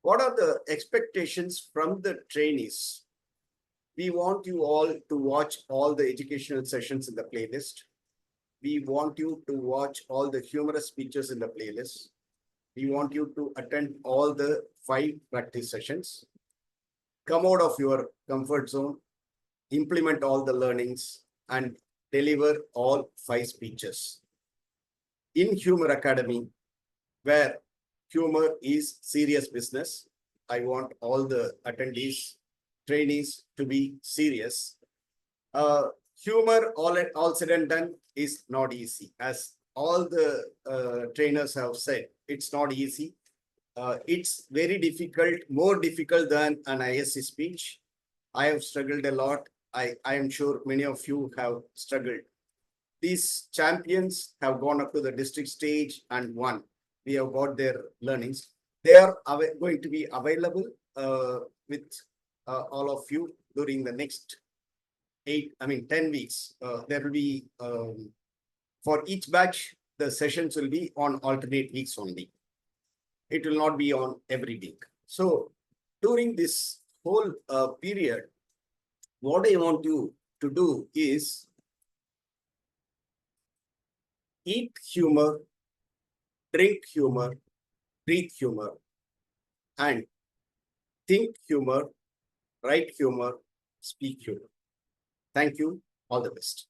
what are the expectations from the trainees? We want you all to watch all the educational sessions in the playlist. We want you to watch all the humorous speeches in the playlist. We want you to attend all the 5 practice sessions. Come out of your comfort zone, implement all the learnings, and deliver all 5 speeches. In Humour Academy, where humor is serious business, I want all the attendees, trainees to be serious. Humor, all said and done, is not easy. As all the trainers have said, it's not easy. It's very difficult, more difficult than an ISC speech. I have struggled a lot. I am sure many of you have struggled. These champions have gone up to the district stage and won. We have got their learnings. They are going to be available with all of you during the next 10 weeks. There will be, for each batch, the sessions will be on alternate weeks only. It will not be on every week. So during this whole period, what I want you to do is eat humor, drink humor, breathe humor, and think humor, write humor, speak humor. Thank you. All the best.